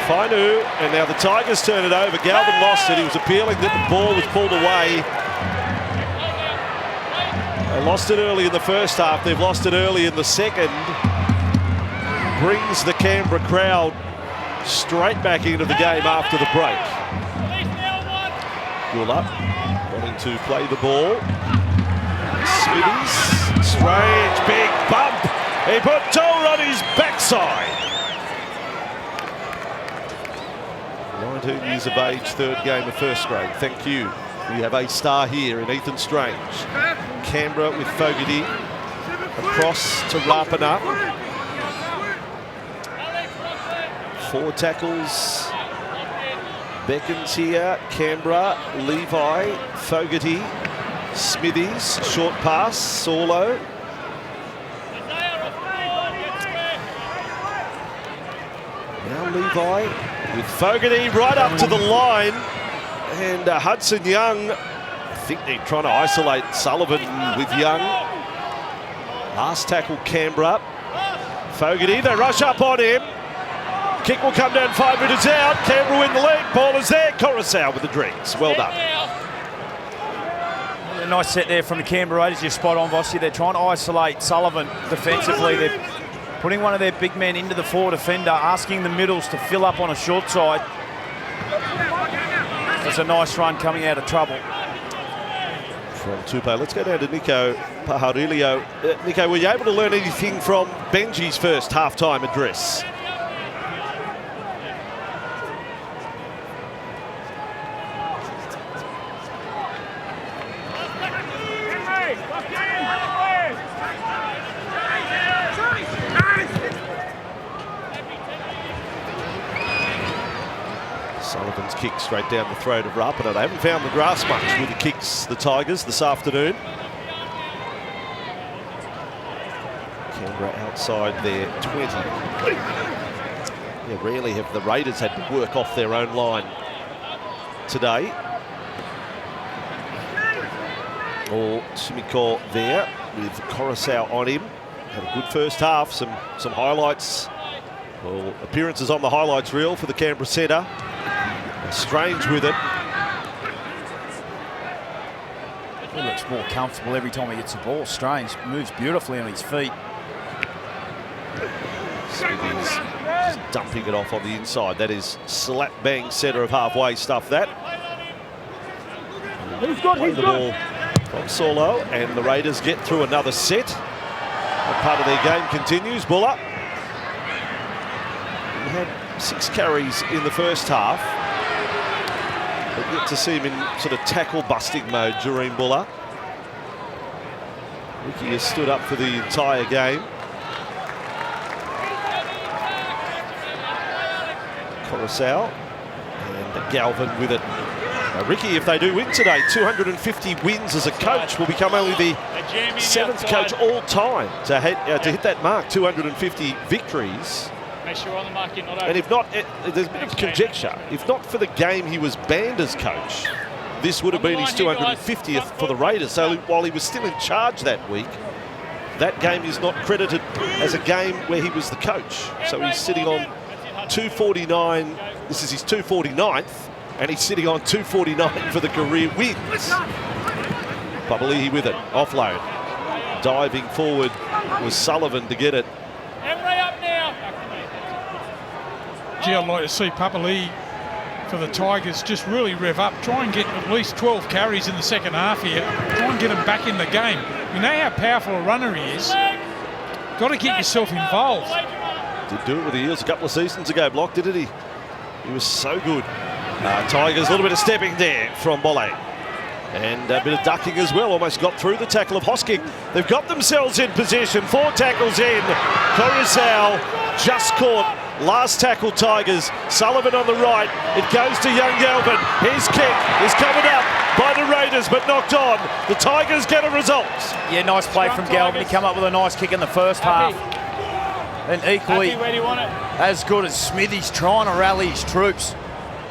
Fainu. And now the Tigers turn it over. Galvin lost it. He was appealing that the ball was pulled away. They lost it early in the first half. They've lost it early in the second. Brings the Canberra crowd straight back into the game after the break. Gula wanting to play the ball. Smithies, strange big bump. He put Toll on his backside. 19 years of age, 3rd game of first grade. Thank you. We have a star here in Ethan Strange. Canberra with Fogarty across to Rapana. 4 tackles. Beckons here. Canberra, Levi, Fogarty, Smithies, short pass, Saulo. Now Levi with Fogarty right up to the line. And Hudson Young, I think they're trying to isolate Sullivan with Young. Last tackle Canberra. Fogarty, they rush up on him. Kick will come down 5 metres out. Canberra win the lead. Ball is there. Coruscant with the drinks. Well done. A nice set there from the Canberra Raiders. You're spot on, Vossi. They're trying to isolate Sullivan defensively. They're putting one of their big men into the forward defender, asking the middles to fill up on a short side. That's a nice run coming out of trouble. From Tupou. Let's go down to Nico Paharilio. Nico, were you able to learn anything from Benji's first half-time address? Sullivan's kick straight down the throat of Rapana. They haven't found the grass much with the kicks, the Tigers, this afternoon. Canberra outside their 20. Yeah, rarely have the Raiders had to work off their own line today. Or Simiko there with Coruscant on him. Had a good first half, some highlights. Well, appearances on the highlights reel for the Canberra centre. Strange with it. He looks more comfortable every time he gets the ball. Strange moves beautifully on his feet. Smithies just dumping it off on the inside. That is slap bang centre of halfway stuff. That. He's good. Play the ball from Saulo, and the Raiders get through another set. That part of their game continues. Buller. We had 6 carries in the first half. But yet to see him in sort of tackle-busting mode, Jareen Buller. Ricky has stood up for the entire game. Coruscant and Galvin with it. Now, Ricky, if they do win today, 250 wins as a coach, will become only the 7th coach all time to hit that mark, 250 victories. Make sure on the market, not over. And if not, there's a bit of conjecture. If not for the game he was banned as coach, this would have been his 250th for the Raiders. So while he was still in charge that week, that game is not credited as a game where he was the coach. So he's sitting on 249. This is his 249th. and he's sitting on 249 for the career wins. Papali'i with it, offload. Diving forward was Sullivan to get it. Gee, I'd like to see Papali'i for the Tigers just really rev up. Try and get at least 12 carries in the second half here. Try and get him back in the game. You know how powerful a runner he is. Got to get yourself involved. Did do it with the Eels a couple of seasons ago, Block, didn't he? He was so good. Tigers, a little bit of stepping there from Bolle. And a bit of ducking as well. Almost got through the tackle of Hosking. They've got themselves in position. 4 tackles in. Coruscant just caught. Last tackle, Tigers. Sullivan on the right. It goes to young Galvin. His kick is covered up by the Raiders, but knocked on. The Tigers get a result. Yeah, nice play from Galvin. He come up with a nice kick in the first half. And equally as good as Smithy's trying to rally his troops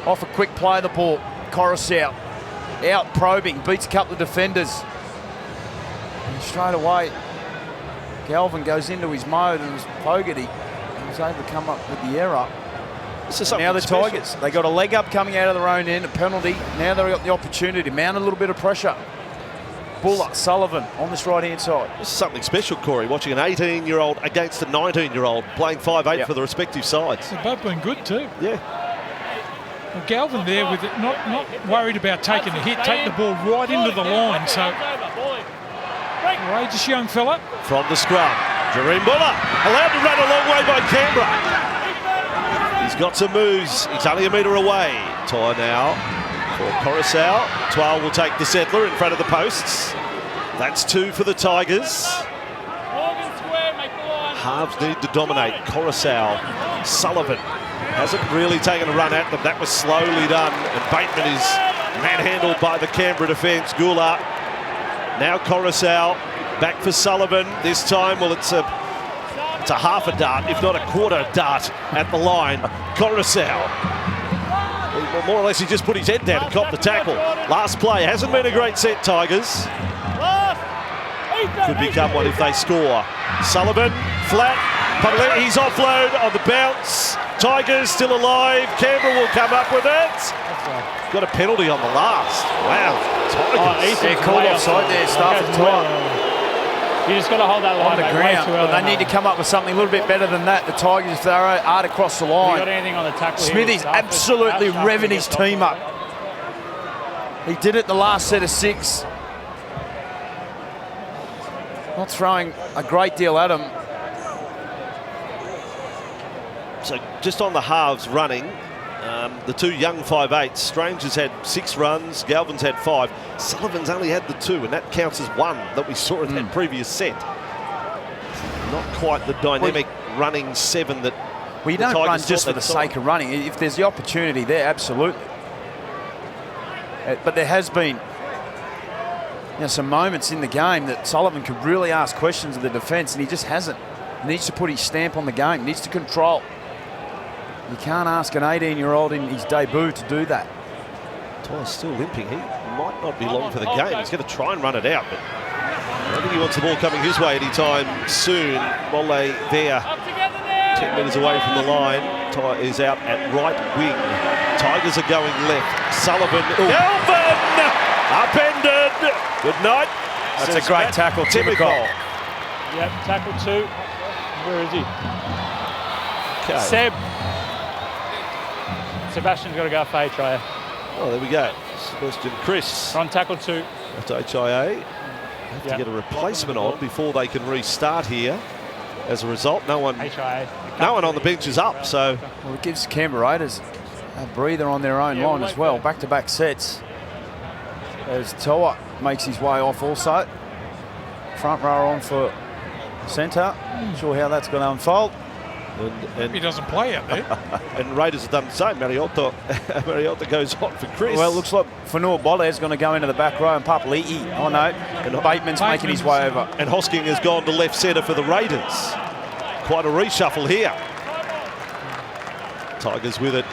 off a quick play of the ball. Coruscant out probing, beats a couple of defenders. And straight away, Galvin goes into his mode, and it was Fogarty who was able to come up with the error. Now the Tigers, they got a leg up coming out of their own end, a penalty. Now they've got the opportunity to mount a little bit of pressure. Buller, Sullivan on this right-hand side. This is something special, Corey, watching an 18-year-old against a 19-year-old playing 5'8" for the respective sides. They've both been good too. Yeah. Well, Galvin there with it, not worried about taking the hit, taking the ball right into the line. So, courageous young fella. From the scrum, Jareem Buller, allowed to run a long way by Canberra. He's got some moves. He's only a metre away. Tie now for Coruscant. Twal will take the settler in front of the posts. That's 2 for the Tigers. Halves need to dominate. Coruscant, Sullivan hasn't really taken a run at them. That was slowly done, and Bateman is manhandled by the Canberra defence. Goulart. Now Coruscant back for Sullivan. This time, well, it's a half a dart, if not a quarter dart at the line. Coruscant. Well, more or less, he just put his head down and copped the tackle. Last play hasn't been a great set, Tigers. Could become one if they score. Sullivan, flat. He's offload on the bounce. Tigers still alive. Canberra will come up with it. Got a penalty on the last. Wow. Tigers. They're called offside there, Stafford Twal. You just got to hold that line on the ground. But they need to come up with something a little bit better than that. The Tigers, if they are to cross the line. Got anything on the tackle Smithy's absolutely revving his team up. He did it the last set of 6. Not throwing a great deal at him. So just on the halves running, the 2 young 5'8", Strange has had 6 runs, Galvin's had 5. Sullivan's only had the 2, and that counts as 1 that we saw in that previous set. Not quite the dynamic running 7 that well, you don't run just for the sake of running. If there's the opportunity there, absolutely. But there has been some moments in the game that Sullivan could really ask questions of the defence, and he just hasn't. He needs to put his stamp on the game, he needs to control. You can't ask an 18-year-old in his debut to do that. Twal's still limping. He might not be long for the game. He's going to try and run it out, but I don't think he wants the ball coming his way anytime soon. Bolle there, 10 metres away from the line. Ty is out at right wing. Tigers are going left. Sullivan, Galvin, upended. Good night. That's a great tackle, typical. Yep, tackle 2. Where is he? Okay. Sebastian's got to go fade try. Oh, there we go. Sebastian Chris. On tackle 2. At HIA. Have to get a replacement on before they can restart here. As a result, no one on the bench is up. So, well, it gives Canberra Raiders a breather on their own line as well. Back-to-back sets. As Toa makes his way off also. Front row on for centre. Not sure how that's going to unfold. And he doesn't play out there. And Raiders have done the same. Mariota goes on for Chris. Well, it looks like Fanua Bolle is going to go into the back row, and Papali'i. Oh no, and Bateman's making his way over. And Hosking has gone to left centre for the Raiders. Quite a reshuffle here. Tigers with it.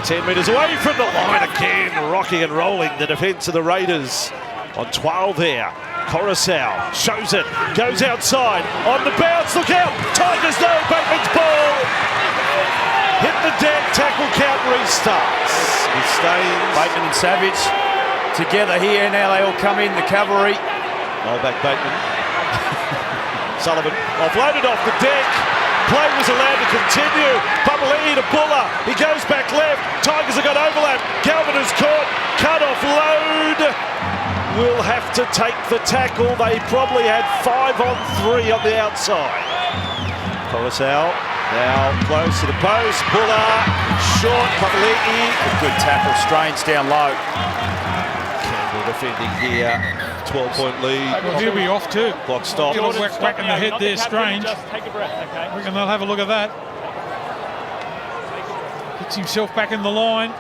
10 metres away from the line again, rocking and rolling the defence of the Raiders. On 12 there. Coruscant shows it, goes outside, on the bounce, look out, Tigers no, Bateman's ball, hit the the deck, tackle count restarts. It stays. Bateman and Savage together here. Now they all come in, the cavalry. Oh, back Bateman. Sullivan offloaded off the deck. Play was allowed to continue. Papali'i to Buller. He goes back left. Tigers have got overlap. Galvin is caught. Cut off load. Will have to take the tackle. They probably had 5 on 3 on the outside. Coruscant now close to the post. Buller short. Papali'i. A good tackle. Strange down low. Canberra defending here. 12-point lead. Well, he'll be off too. Clock stop. Get a whack in the head there, Strange. Just take a breath, okay? Reckon they'll have a look at that. Gets himself back in the line.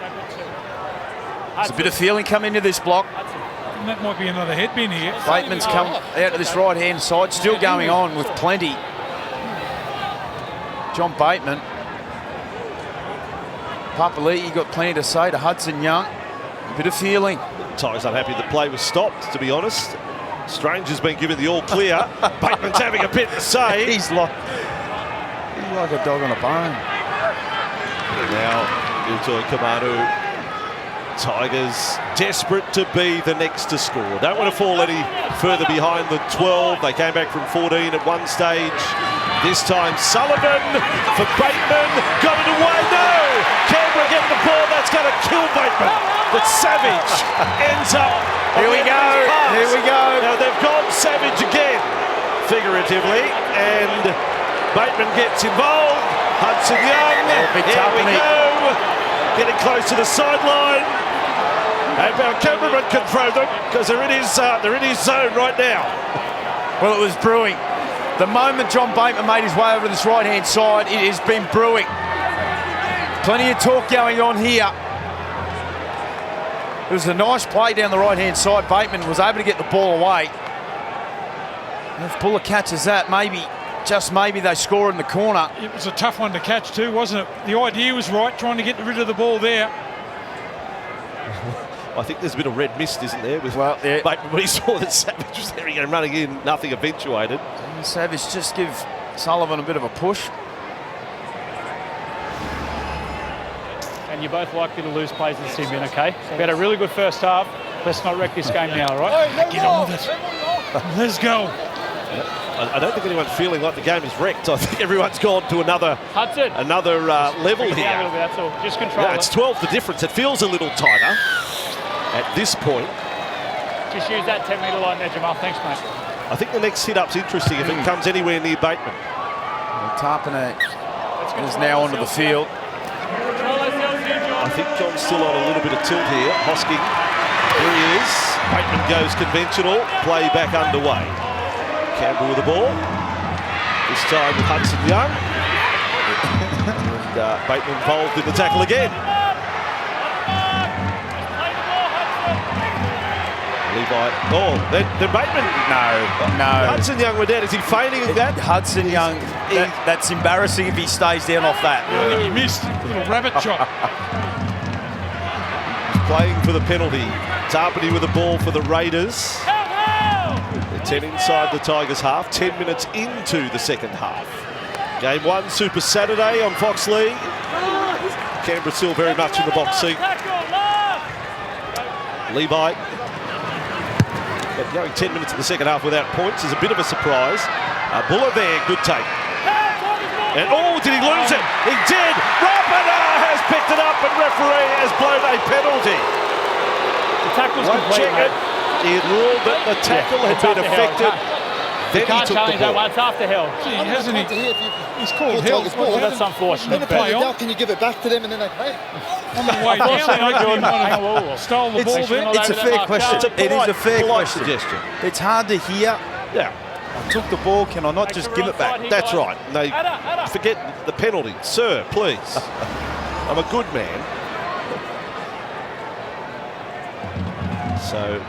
There's a bit of feeling coming into this block. And that might be another head bin here. Bateman's come out to this right-hand side, still going on with plenty. John Bateman. Papali'i got plenty to say to Hudson Young. A bit of feeling. Tigers unhappy the play was stopped, to be honest. Strange has been given the all clear. Bateman's having a bit to say. He's like a dog on a bone. Now, Utoi Kamanu. Tigers desperate to be the next to score. Don't want to fall any further behind the 12. They came back from 14 at one stage. This time Sullivan for Bateman. Got it away. No! Canberra getting the ball. That's going to kill Bateman. But Savage ends up. Here we go. Here we go. Now they've gone Savage again, figuratively, and Bateman gets involved. Hudson Young. big Here we company. go. Getting close to the sideline. And our cameraman can throw them because they're in his zone right now. Well, it was brewing. The moment John Bateman made his way over to this right-hand side, it has been brewing. Plenty of talk going on here. It was a nice play down the right-hand side. Bateman was able to get the ball away. And if Buller catches that, maybe, just maybe, they score in the corner. It was a tough one to catch too, wasn't it? The idea was right, trying to get rid of the ball there. I think there's a bit of red mist, isn't there? With yeah. Bateman, when he saw that Savage was there again running in, nothing eventuated. And Savage just give Sullivan a bit of a push. And you're both likely to lose plays in this team, okay? We had a really good first half. Let's not wreck this game now, all right? Get on with it. Let's go. I don't think anyone's feeling like the game is wrecked. I think everyone's gone to another Hudson. level Bring it down a little here. bit, that's all. Just control Yeah, it. it's 12 the difference. It feels a little tighter at this point. Just use that 10-metre line there, Jamal. Thanks, mate. I think the next hit-up's interesting if it comes anywhere near Bateman. Tarpana is now onto the field. Control ourselves here, John. I think John's still on a little bit of tilt here. Hosking, here he is. Bateman goes conventional. Play back underway. Campbell with the ball. This time with Hudson Young. And Bateman involved in the tackle again. Levi. Oh, then Bateman. No. Hudson Young were dead. Is he feigning that? Hudson Young, that's embarrassing if he stays down off that. I think he missed a little rabbit chop. Playing for the penalty. Tarpany with the ball for the Raiders. They're 10 inside the Tigers half, 10 minutes into the second half. Game 1, Super Saturday on Fox League. Canberra still very much in the box seat. Levi. But going 10 minutes in the second half without points is a bit of a surprise. Buller there, good take. And oh, did he lose it? He did! Rapana has picked it up and referee has blown a penalty. The tackle's Won't complete, check mate. it. He had ruled that the tackle had it's been after hell. affected. You Then he can't took the challenge that ball. one. It's after hell. Gee, hasn't he? He's called Well, hell. Tigers ball. That's unfortunate. Play on. Can you give it back to them and then they pay? On the way down, Unfortunately, I not reckon he good. might Hang on, whoa, whoa. have stole the ball there. It's a fair question. It's a It is a fair polite question. suggestion. It's hard to hear. Yeah, I took the ball, can I not just give it back? that's right. They forget the penalty. Sir, please. I'm a good man. So,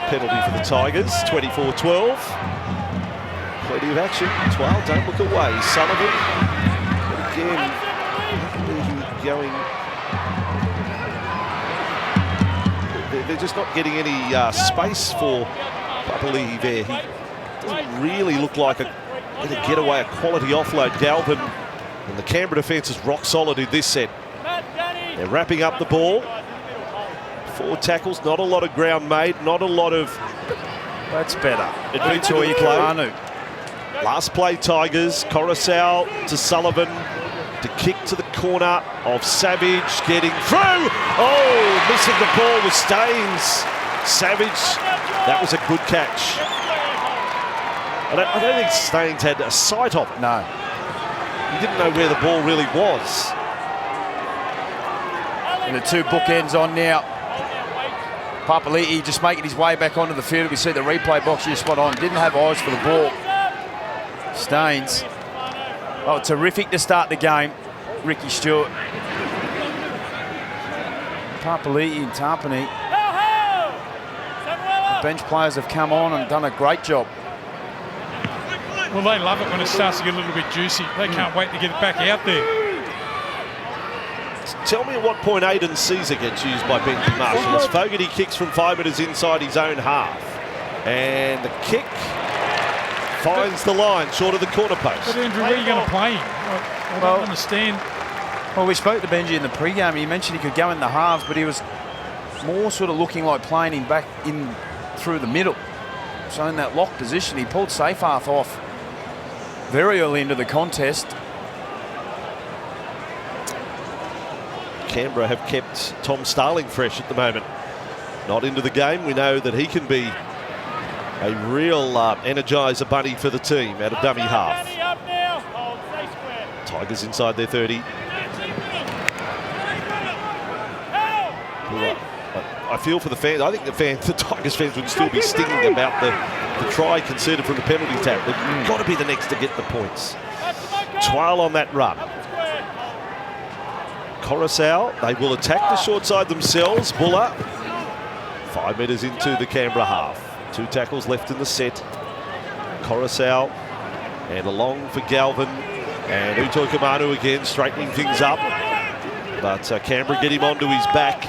penalty for the Tigers, 24-12. Plenty of action. Twile, don't look away. Sullivan, but again, going. They're just not getting any space for Papali'i there. He doesn't really look like a getaway, a quality offload. Galvin and the Canberra defence is rock solid in this set. They're wrapping up the ball. 4 tackles, not a lot of ground made, not a lot of... That's better. Adventure play. Last play, Tigers. Coruscant to Sullivan. To kick to the corner of Savage, getting through. Oh, missing the ball with Staines. Savage, that was a good catch. I don't think Staines had a sight of it. No. He didn't know where the ball really was. And the 2 bookends on now. Papali'i just making his way back onto the field. We see the replay box here spot on. Didn't have eyes for the ball. Staines. Oh, terrific to start the game. Ricky Stewart. Papali'i and Tarpany. The bench players have come on and done a great job. Well, they love it when it starts to get a little bit juicy. They can't wait to get it back out there. Tell me at what point Aidan Caesar gets used by Benji Marshall. As Fogarty kicks from 5 metres inside his own half. And the kick finds the line short of the corner post. But Andrew, where are you going to play him? I don't understand. Well, we spoke to Benji in the pre-game. He mentioned he could go in the halves, but he was more sort of looking like playing him back in through the middle. So in that locked position, he pulled Seyfarth off very early into the contest. Canberra have kept Tom Starling fresh at the moment. Not into the game. We know that he can be a real energiser bunny for the team out of dummy half. Tigers inside their 30. I feel for the fans. I think the Tigers fans would still be stinging about the try conceded from the penalty tap. They've got to be the next to get the points. Twal on that run. Coruscant, they will attack the short side themselves. Buller, 5 metres into the Canberra half. 2 tackles left in the set. Coruscant, and along for Galvin. And Uto Kamanu again, straightening things up. But Canberra get him onto his back.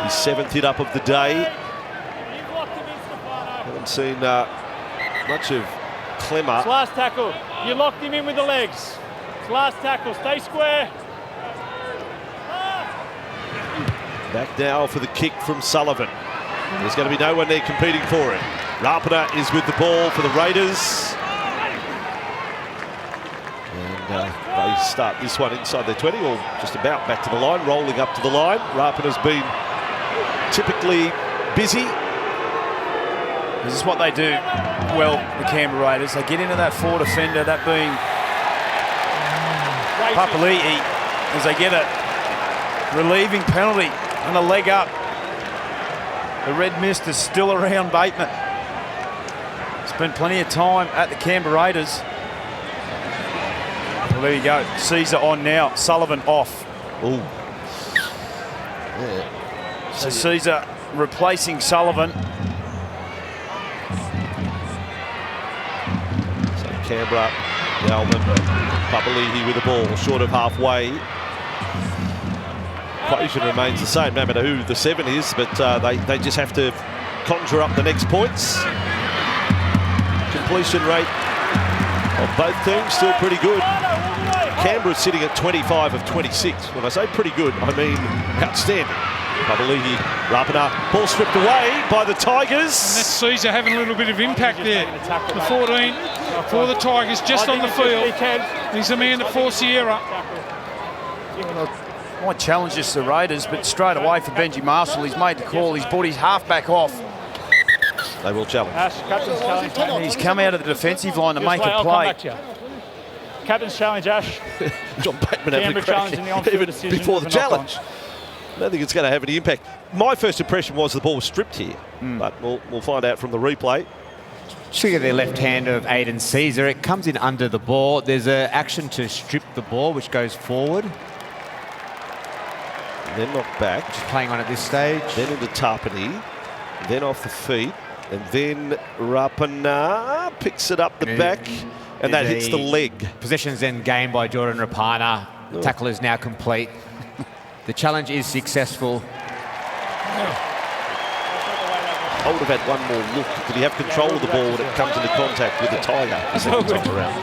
His 7th hit up of the day. Haven't seen much of Clemmer. It's last tackle. You locked him in with the legs. It's last tackle. Stay square. Back now for the kick from Sullivan. There's going to be no one there competing for it. Rapana is with the ball for the Raiders. And they start this one inside their 20, or just about back to the line, rolling up to the line. Rapana's been typically busy. This is what they do well, the Canberra Raiders. They get into that 4 defender, that being Papali'i, as they get a relieving penalty and a leg up. The red mist is still around Bateman. Spent plenty of time at the Canberra Raiders. Well, there you go. Caesar on now. Sullivan off. Ooh. Yeah. So Caesar replacing Sullivan. So Canberra, Galvin, Papali'i with the ball short of halfway. Equation remains the same, no matter who the 7 is, but they just have to conjure up the next points. Completion rate of both teams still pretty good. Canberra's sitting at 25 of 26. When I say pretty good, I mean outstanding. Papali'i, Rapana, ball stripped away by the Tigers. And that's Caesar having a little bit of impact there. The 14 for the Tigers, just on the field. He's the man that forced the error. Might challenge this the Raiders, but straight away for Benji Marshall, he's made the call. He's brought his half-back off. They will challenge. Ash, captain's challenge. He's come out of the defensive line to make a play. Captain's challenge, Ash. John Bateman having a crack even before the challenge. I don't think it's going to have any impact. My first impression was the ball was stripped here, but we'll find out from the replay. Look at the left hand of Aidan Caesar. It comes in under the ball. There's an action to strip the ball, which goes forward. Then knocked back. Just playing on at this stage. Then into Tarpany. Then off the feet. And then Rapana picks it up the back. And that hits the leg. Possession's then gained by Jordan Rapana. The tackle is now complete. The challenge is successful. I would have had one more look. Did he have control of the ball when it comes into contact with the Tiger the second time around?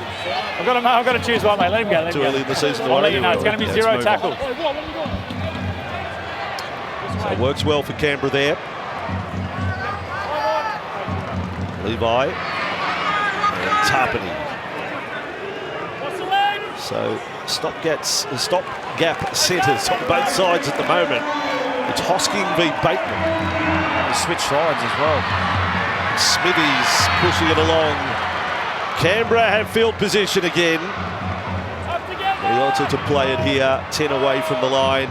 I've got to choose one, mate. Let him go. Too early in the season. I'll let you know. It's going to be 0 tackle. So it works well for Canberra there. Levi and Tarpany. So stopgap centres on both sides at the moment. It's Hosking v Bateman. They switch sides as well. Smithies pushing it along. Canberra have field position again. He wanted to play it here, 10 away from the line.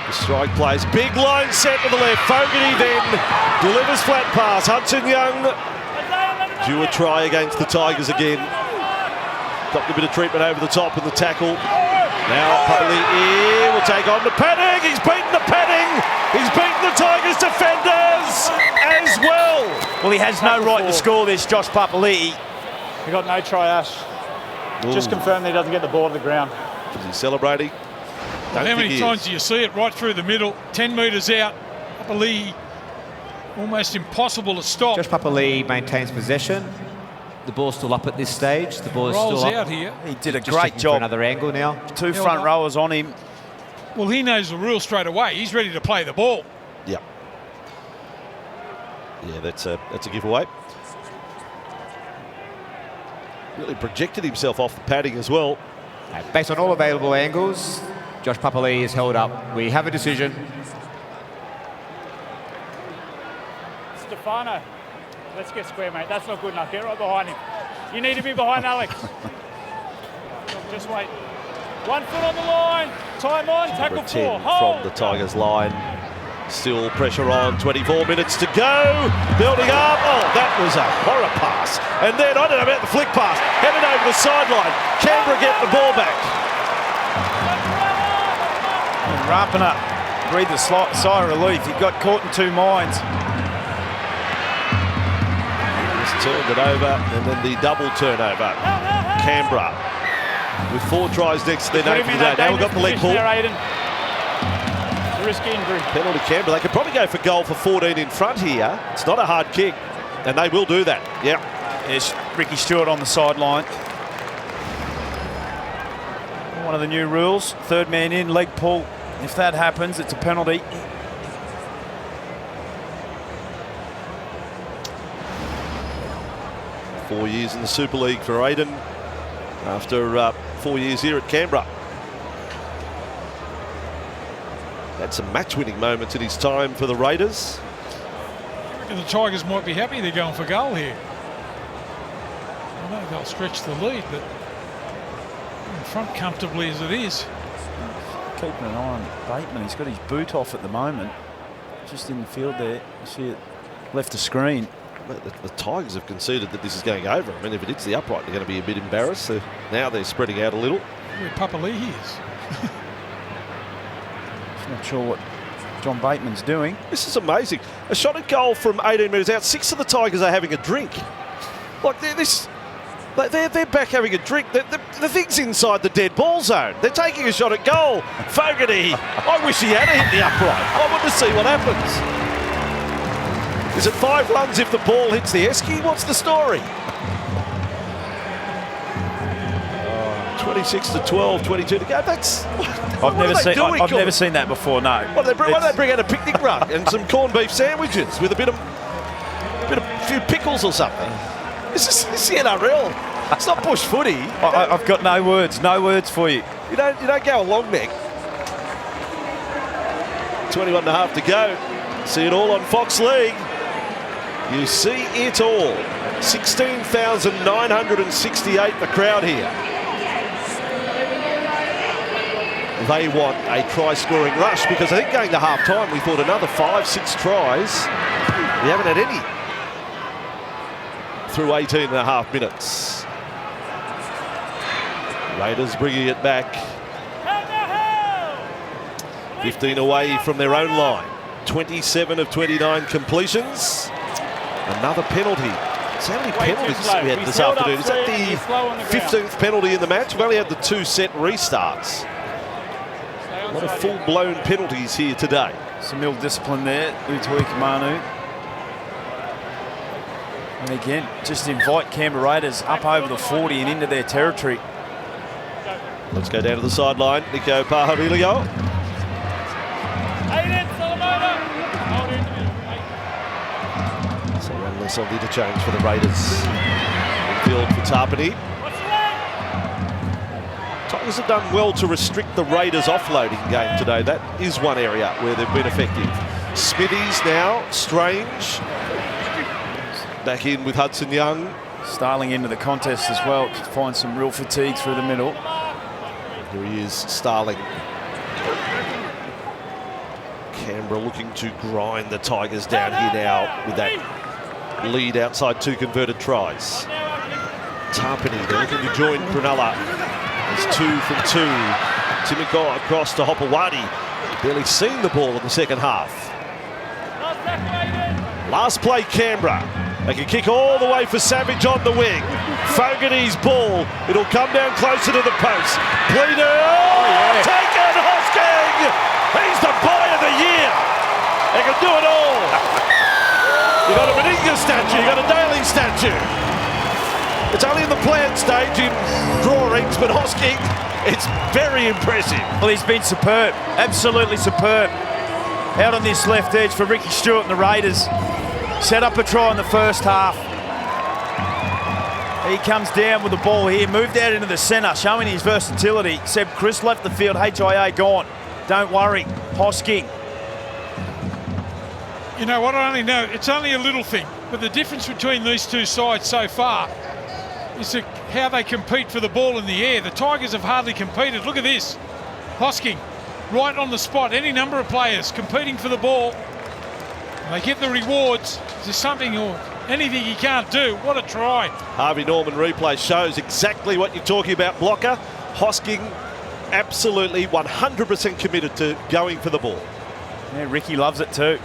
The strike plays, big line set to the left. Fogarty then delivers flat pass. Hudson Young due a try against the Tigers again. Got a bit of treatment over the top in the tackle. Now Papali'i will take on the padding. He's beaten the padding. He's beaten the Tigers defenders as well. Well, he has no right to score this, Josh Papali'i. He got no try, Ash. Just confirmed that he doesn't get the ball to the ground. Is he celebrating? How many times do you see it right through the middle, 10 metres out? Papali'i, almost impossible to stop. Josh Papali'i maintains possession. The ball's still up at this stage. The ball is Rolls still up. out here. He did a Just great looking for job. another angle now. Two front rowers on him. Well, he knows the rule straight away. He's ready to play the ball. Yeah. Yeah, that's a giveaway. Really projected himself off the padding as well. Based on all available angles, Josh Papali'i is held up. We have a decision. Stefano, let's get square, mate. That's not good enough. Get right behind him. You need to be behind Alex. Just wait. 1 foot on the line. Time on. Tackle 4. Hold. From the Tigers line. Still pressure on. 24 minutes to go. Building up. Oh, that was a horror pass. And then, I don't know about the flick pass. Headed over the sideline. Canberra get the ball back. And ramping up. Breathed a sigh of relief. He got caught in two minds. Just turned it over. And then the double turnover. Canberra with 4 tries next to their name for the day. Now we've got the leg pull. Risky injury. Penalty Canberra. They could probably go for goal for 14 in front here. It's not a hard kick. And they will do that. Yeah. There's Ricky Stewart on the sideline. One of the new rules. Third man in, leg pull. If that happens, it's a penalty. Four years in the Super League for Aiden after 4 years here at Canberra. Had some match-winning moments in his time for the Raiders. The Tigers might be happy they're going for goal here. I know they'll stretch the lead, but in front comfortably as it is. Keeping an eye on Bateman. He's got his boot off at the moment. Just in the field there. You see it left the screen. The Tigers have conceded that this is going over. I mean, if it hits the upright, they're going to be a bit embarrassed. So now they're spreading out a little. Where Papali'i is. Not sure what John Bateman's doing. This is amazing. A shot at goal from 18 metres out. 6 of the Tigers are having a drink. Like they're back having a drink. The thing's inside the dead ball zone. They're taking a shot at goal. Fogarty. I wish he had hit the upright. I want to see what happens. Is it 5 runs if the ball hits the esky? What's the story? 26 to 12, 22 to go. That's I've never seen that before. No. Why do they bring out a picnic rug and some corned beef sandwiches with a few pickles or something? This is the NRL. It's not bush footy. I've got no words. No words for you. You don't go a long neck. 21 and a half to go. See it all on Fox League. You see it all. 16,968 the crowd here. They want a try-scoring rush because I think going to half-time we thought another 5-6 tries. We haven't had any through 18 and a half minutes. Raiders bringing it back. 15 away from their own line. 27 of 29 completions. Another penalty. So how many penalties we had this afternoon? Is that the 15th penalty in the match? We've only had the 2 set restarts. A lot of full-blown penalties here today. Some ill-discipline there, Utui Kamanu. And again, just invite Canberra Raiders up over the 40 and into their territory. Let's go down to the sideline. Nico Pahavilio. Aiden, Thomas on the interchange for the Raiders. Infield for Tarpany. Tigers have done well to restrict the Raiders' offloading game today. That is one area where they've been effective. Smithies now, Strange. Back in with Hudson Young. Starling into the contest as well. Could find some real fatigue through the middle. Here he is, Starling. Canberra looking to grind the Tigers down here now with that lead outside 2 converted tries. Tarpany, they're looking to join Cronulla. It's 2 from 2. Timoko across to Hopewadi. Barely seen the ball in the second half. Last play, Canberra. They can kick all the way for Savage on the wing. Fogarty's ball. It'll come down closer to the post. Pleader. Taken, Hosking! He's the boy of the year. They can do it all. You got a Meninga statue. You got a Daly statue. It's only in the planned stage in drawings, but Hosking, it's very impressive. Well, he's been superb. Absolutely superb. Out on this left edge for Ricky Stewart and the Raiders. Set up a try in the first half. He comes down with the ball here, moved out into the centre, showing his versatility. Seb Chris left the field, HIA gone. Don't worry, Hosking. You know what, I only know, it's only a little thing, but the difference between these two sides so far is how they compete for the ball in the air. The Tigers have hardly competed. Look at this. Hosking, right on the spot, any number of players competing for the ball. They get the rewards. There's something or anything he can't do. What a try. Harvey Norman replay shows exactly what you're talking about, Blocker. Hosking absolutely 100% committed to going for the ball. Yeah, Ricky loves it too.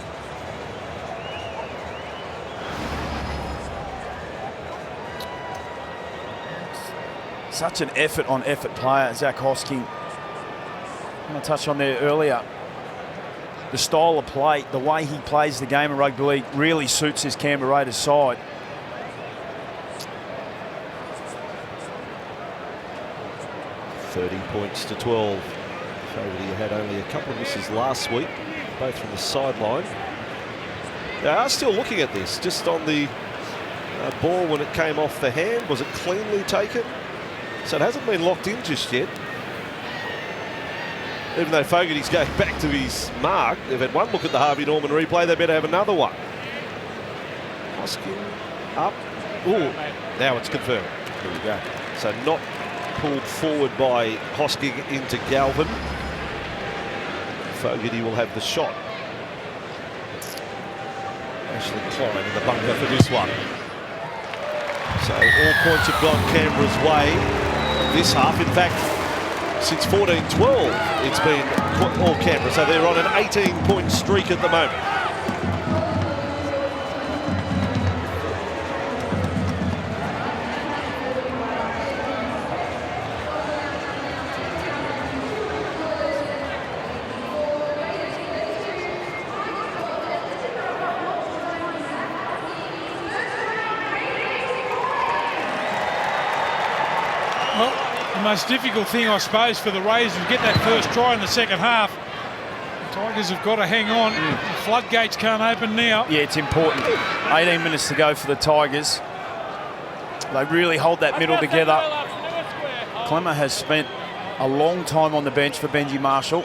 Such an effort on effort player, Zach Hosking. I'm going to touch on there earlier. The style of play, the way he plays the game of rugby league really suits his Canberra Raiders side. £30 to 12. Fogarty had only a couple of misses last week, both from the sideline. They are still looking at this, just on the ball when it came off the hand. Was it cleanly taken? So it hasn't been locked in just yet. Even though Fogarty's going back to his mark, they've had one look at the Harvey Norman replay, they better have another one. Hosking up. Ooh, now it's confirmed. Here we go. So not pulled forward by Hosking into Galvin. Fogarty will have the shot. Ashley Klein in the bunker for this one. So all points have gone Canberra's way this half. In fact, since 14-12, it's been all Canberra. So they're on an 18-point streak at the moment. Well, the most difficult thing, I suppose, for the Raiders is to get that first try in the second half. The Tigers have got to hang on. The floodgates can't open now. Yeah, it's important. 18 minutes to go for the Tigers. They really hold that middle together. Clemmer has spent a long time on the bench for Benji Marshall.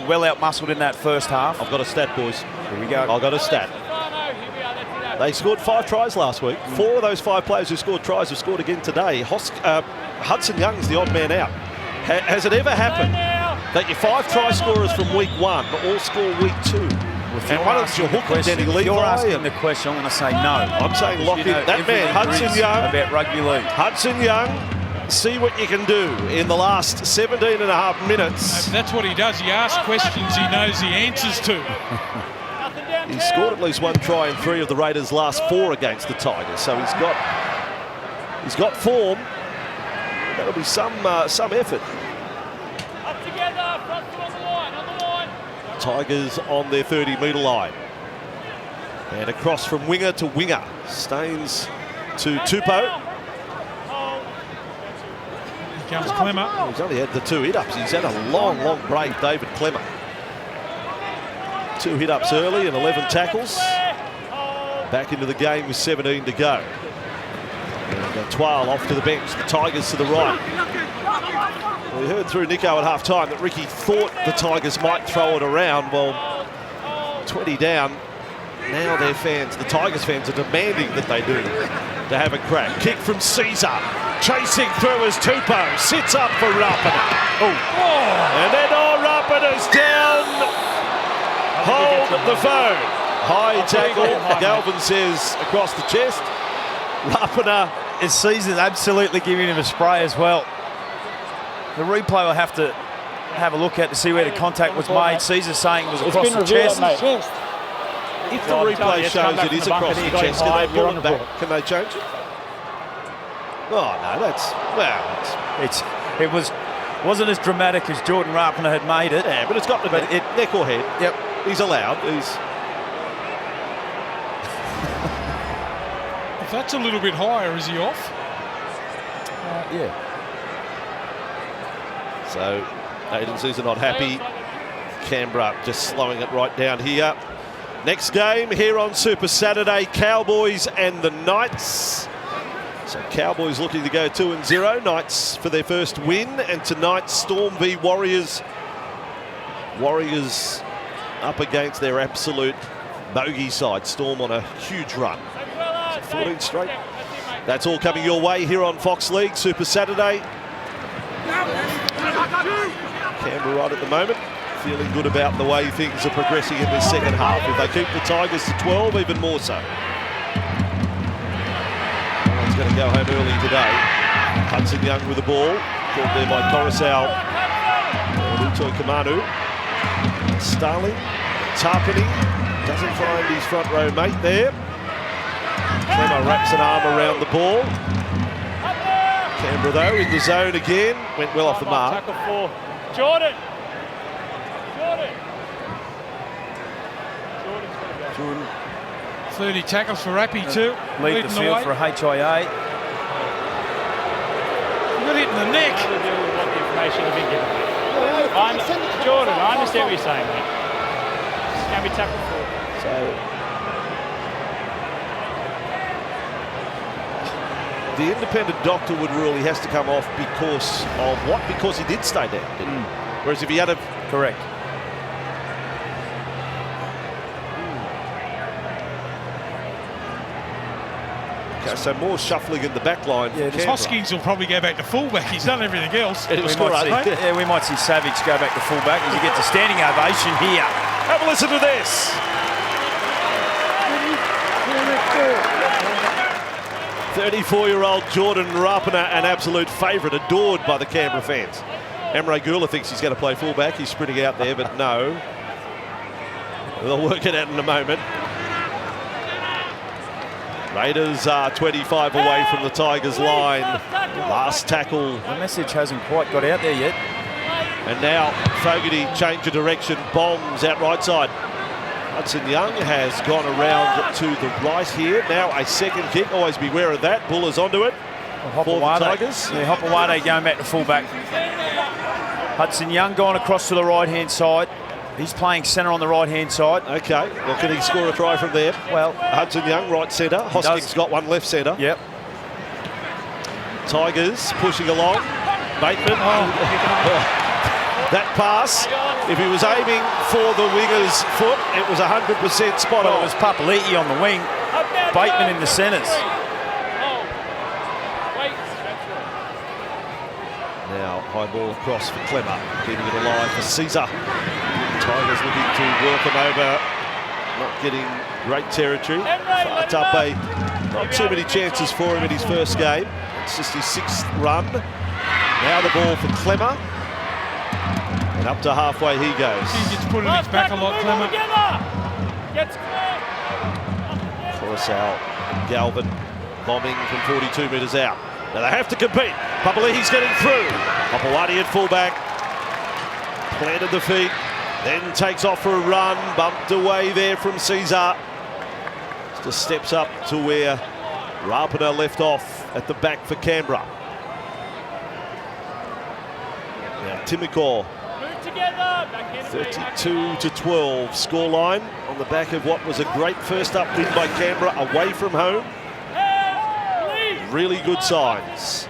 Well out-muscled in that first half. I've got a stat, boys. Here we go. I've got a stat. They scored 5 tries last week. 4 of those 5 players who scored tries have scored again today. Hudson Young's the odd man out. Has it ever happened that your 5 try scorers from week 1 all score week 2? And one of your hook and Denny Lee. If you're asking the question, I'm going to say no. I'm saying lock in. That man, Hudson Young. About rugby league. Hudson Young, see what you can do in the last 17 and a half minutes. That's what he does. He asks questions he knows the answers to. He's scored at least 1 try in 3 of the Raiders' last 4 against the Tigers. So he's got form. That'll be some effort. Up together, front foot on the line, Tigers on their 30-metre line. And across from winger to winger. Staines to Tupou. Here comes Clemmer. He's only had the 2 hit-ups. He's had a long, long break, David Clemmer. 2 hit-ups early and 11 tackles. back into the game with 17 to go. And Twal off to the bench, the Tigers to the right. We heard through Nico at half-time that Ricky thought the Tigers might throw it around. Well, 20 down. Now their fans, the Tigers fans, are demanding that they do to have a crack. Kick from Caesar. Chasing through as Tupou sits up for Rapana. And then Rapana's down. Hold the phone. High tackle. Galvin says across the chest. Rapana. Is Caesar's absolutely giving him a spray as well. The replay will have to have a look at to see where the contact was made. Caesar's saying it was across the chest. If the replay shows it is across the chest, can they pull it back? Can they change it? Oh no, that's it wasn't as dramatic as Jordan Rapana had made it. Yeah, but it's got to be neck or head. Yep, he's allowed. If that's a little bit higher, is he off? Yeah. So agencies are not happy. Canberra just slowing it right down here. Next game here on Super Saturday, Cowboys and the Knights. So Cowboys looking to go 2-0. Knights for their first win. And tonight, Storm v Warriors. Warriors up against their absolute bogey side. Storm on a huge run. 14 straight. That's all coming your way here on Fox League Super Saturday. Canberra right at the moment. Feeling good about the way things are progressing in this second half. If they keep the Tigers to 12, even more so. One's going to go home early today. Hudson Young with the ball. Caught there by Coruscant. Luto Kamanu. Starling. Tarpany. Doesn't find his front row mate there. Clemmer wraps an arm around the ball. Canberra though in the zone again. Went well off the mark. Tackle for Jordan. 30 tackles for Rappy too. Lead the field for a HIA. Got hit in the neck. Nothing to do with what the information has been given. Jordan, I understand what you're saying, mate. Can be tackled for. So the independent doctor would rule he has to come off because of what? Because he did stay down, didn't he? Whereas if he had a... Correct. Okay, so more shuffling in the back line. Yeah, Hoskins will probably go back to fullback. He's done everything else. We might see Savage go back to fullback as he gets a standing ovation here. Have a listen to this. 34-year-old Jordan Rapana, an absolute favourite, adored by the Canberra fans. Emre Gula thinks he's going to play fullback. He's sprinting out there, but no. They'll work it out in a moment. Raiders are 25 away from the Tigers line. Last tackle. The message hasn't quite got out there yet. And now Fogarty change of direction, bombs out right side. Hudson Young has gone around to the right here. Now a second kick. Always beware of that. Buller's onto it for the Tigers. Yeah, Hopewade going back to fullback. Hudson Young going across to the right-hand side. He's playing centre on the right-hand side. Okay, well, can he score a try from there? Well, Hudson Young, right centre. Hoskins got one left centre. Yep. Tigers pushing along. Bateman. That pass, if he was aiming for the winger's foot, it was 100% spot on. It was Papali'i on the wing, Bateman in the centres. Now, high ball across for Clemmer, keeping it alive for Caesar. Tigers looking to work him over, not getting great territory. Fatape, not too many chances for him in his first game. It's just his 6th run. Now the ball for Clemmer. And up to halfway he goes. He gets put in his back a lot, Clemmer. Coruscant and Galvin bombing from 42 metres out. Now they have to compete. Papali'i's getting through. Hopewade at fullback. Planted the feet. Then takes off for a run. Bumped away there from Caesar. Just steps up to where Rapana left off at the back for Canberra. Now Timokor together. Back in, 32-12 scoreline on the back of what was a great first up win by Canberra away from home. Really good signs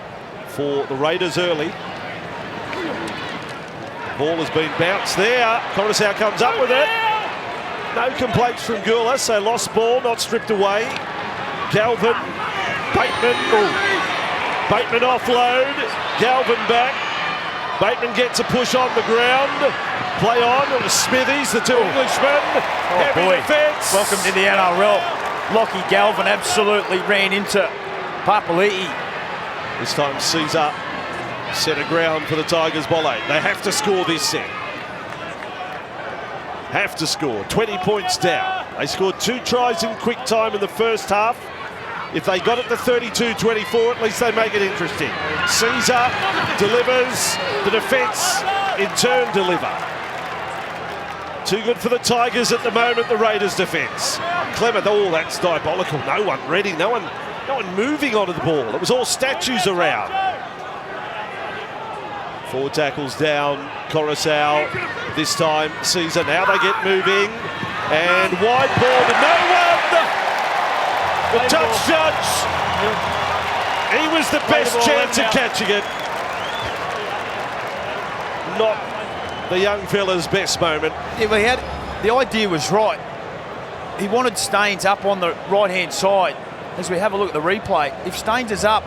for the Raiders early. Ball has been bounced there. Coruscant comes up with it. No complaints from Gula, so lost ball, not stripped away. Galvin, Bateman, Bateman offload, Galvin back. Bateman gets a push on the ground. Play on, it was Smithies, the two Englishmen. Oh boy, defense. Welcome to the NRL. Lockie Galvin absolutely ran into Papali'i. This time Caesar set a ground for the Tigers ball 8. They have to score this set. Have to score. 20 points down. They scored 2 tries in quick time in the first half. If they got it to 32-24, at least they make it interesting. Caesar delivers. The defence in turn deliver. Too good for the Tigers at the moment, the Raiders defence. Clement, oh, that's diabolical. No one ready, no one moving onto the ball. It was all statues around. 4 tackles down, Coruscant. This time, Caesar. Now they get moving. And wide ball to no one. The touch judge. He was the best chance at catching it. Not the young fella's best moment. Yeah, but the idea was right. He wanted Staines up on the right-hand side. As we have a look at the replay, if Staines is up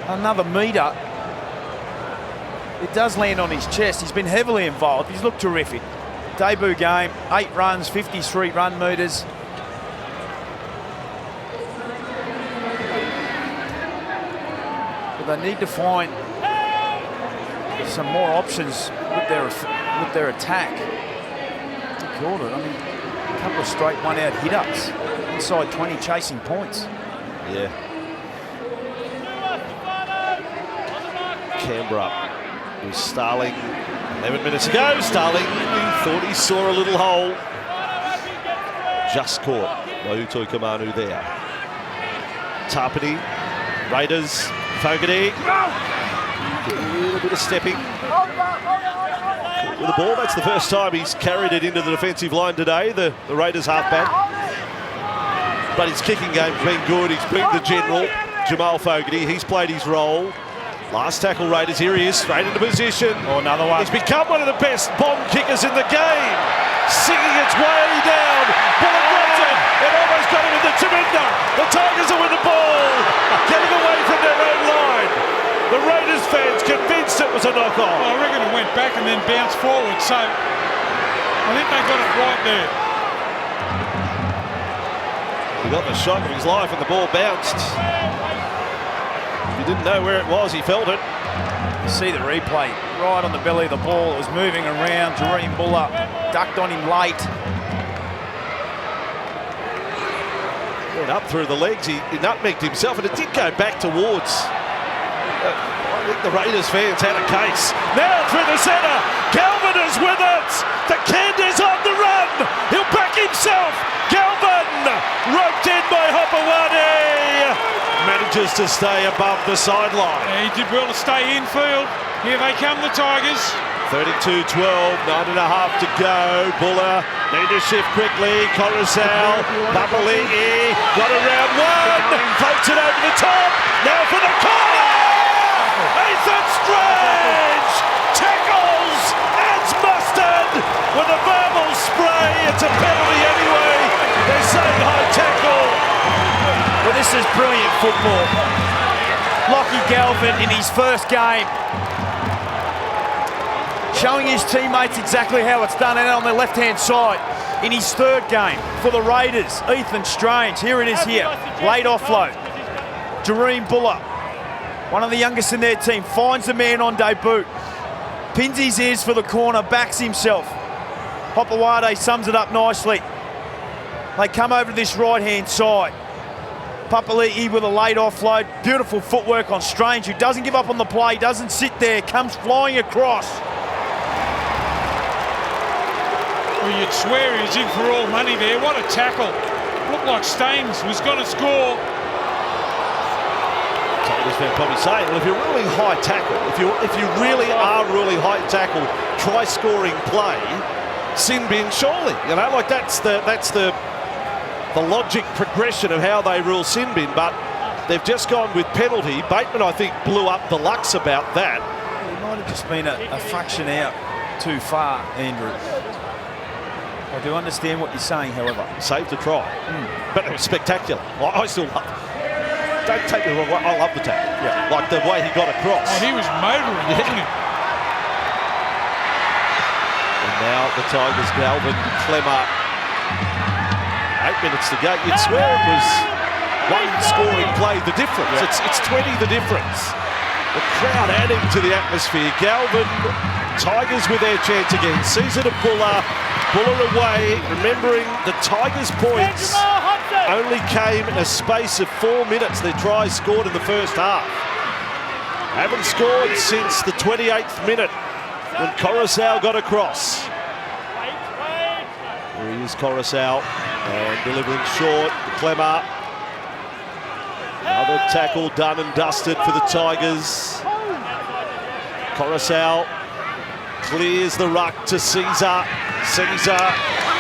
another metre, it does land on his chest. He's been heavily involved. He's looked terrific. Debut game, 8 runs, 53 run metres. But they need to find some more options with their attack. He killed it. I mean, a couple of straight one-out hit-ups. Inside 20 chasing points. Yeah. Canberra. It was Starling 11 minutes ago. Starling thought he saw a little hole. Just caught by Uto Kamanu there. Tarpany, Raiders, Fogarty. A little bit of stepping. With the ball, that's the first time he's carried it into the defensive line today, the Raiders halfback. But his kicking game's been good. He's been the general, Jamal Fogarty. He's played his role. Last tackle Raiders, here he is, straight into position. Oh, another one. He's become one of the best bomb kickers in the game. Singing its way down. Bullock runs it. It almost got him in the Taminda. The Tigers are with the ball. Getting away from their own line. The Raiders fans convinced it was a knock-on. Well, I reckon it went back and then bounced forward, so I think they got it right there. He got the shot of his life and the ball bounced. He didn't know where it was, he felt it. You see the replay, right on the belly of the ball. It was moving around. Jareem Buller ducked on him late. Went up through the legs, he nutmegged himself, and it did go back towards. I think the Raiders fans had a case. Now through the centre, Galvin is with it. The Canda's on the run. He'll back himself. Galvin roped in by Hopewadi. Manages to stay above the sideline. Yeah, he did well to stay infield. Here they come, the Tigers. 32-12, 9.5 to go. Buller need to shift quickly. Coruscant, Papali'i got around one, floats it over the top. Now for the corner. Ethan Strange tackles as mustard with a verbal spray. It's a penalty anyway. They're saying high tackle. Well, this is brilliant football. Lockie Galvin in his first game, showing his teammates exactly how it's done, and on the left-hand side. In his third game for the Raiders, Ethan Strange, here it is here, late offload. Jareem Buller, one of the youngest in their team, finds the man on debut, pins his ears for the corner, backs himself. Hopewadi sums it up nicely. They come over to this right-hand side. Papali'i with a late offload. Beautiful footwork on Strange, who doesn't give up on the play, doesn't sit there, comes flying across. Well, you'd swear he was in for all money there. What a tackle. Looked like Staines was going to score. Tigers fan probably saying, well, if you're really high tackle, if you really are really high tackle, try scoring play, sin bin surely. You know, like that's the logic progression of how they rule sin bin, but they've just gone with penalty. Bateman, I think, blew up the Lux about that. It might have just been a fraction out too far, Andrew. I do understand what you're saying, however. Saved a try, but it was spectacular. I still love it. Don't take me wrong, I love the tackle. Yeah. Like the way he got across. Oh, he was motoring, wasn't he? And now the Tigers, Galvin, Clemmer. 8 minutes to go. You'd swear it was one scoring play, the difference. Yeah. It's 20 the difference. The crowd adding to the atmosphere. Galvin, Tigers with their chance again. Caesar to Buller away. Remembering the Tigers' points only came in a space of 4 minutes. Their try scored in the first half. Haven't scored since the 28th minute when Coruscant got across. Here he is, Coruscant, and delivering short. Clemmer. Another tackle done and dusted for the Tigers. Coruscant clears the ruck to Caesar. Caesar,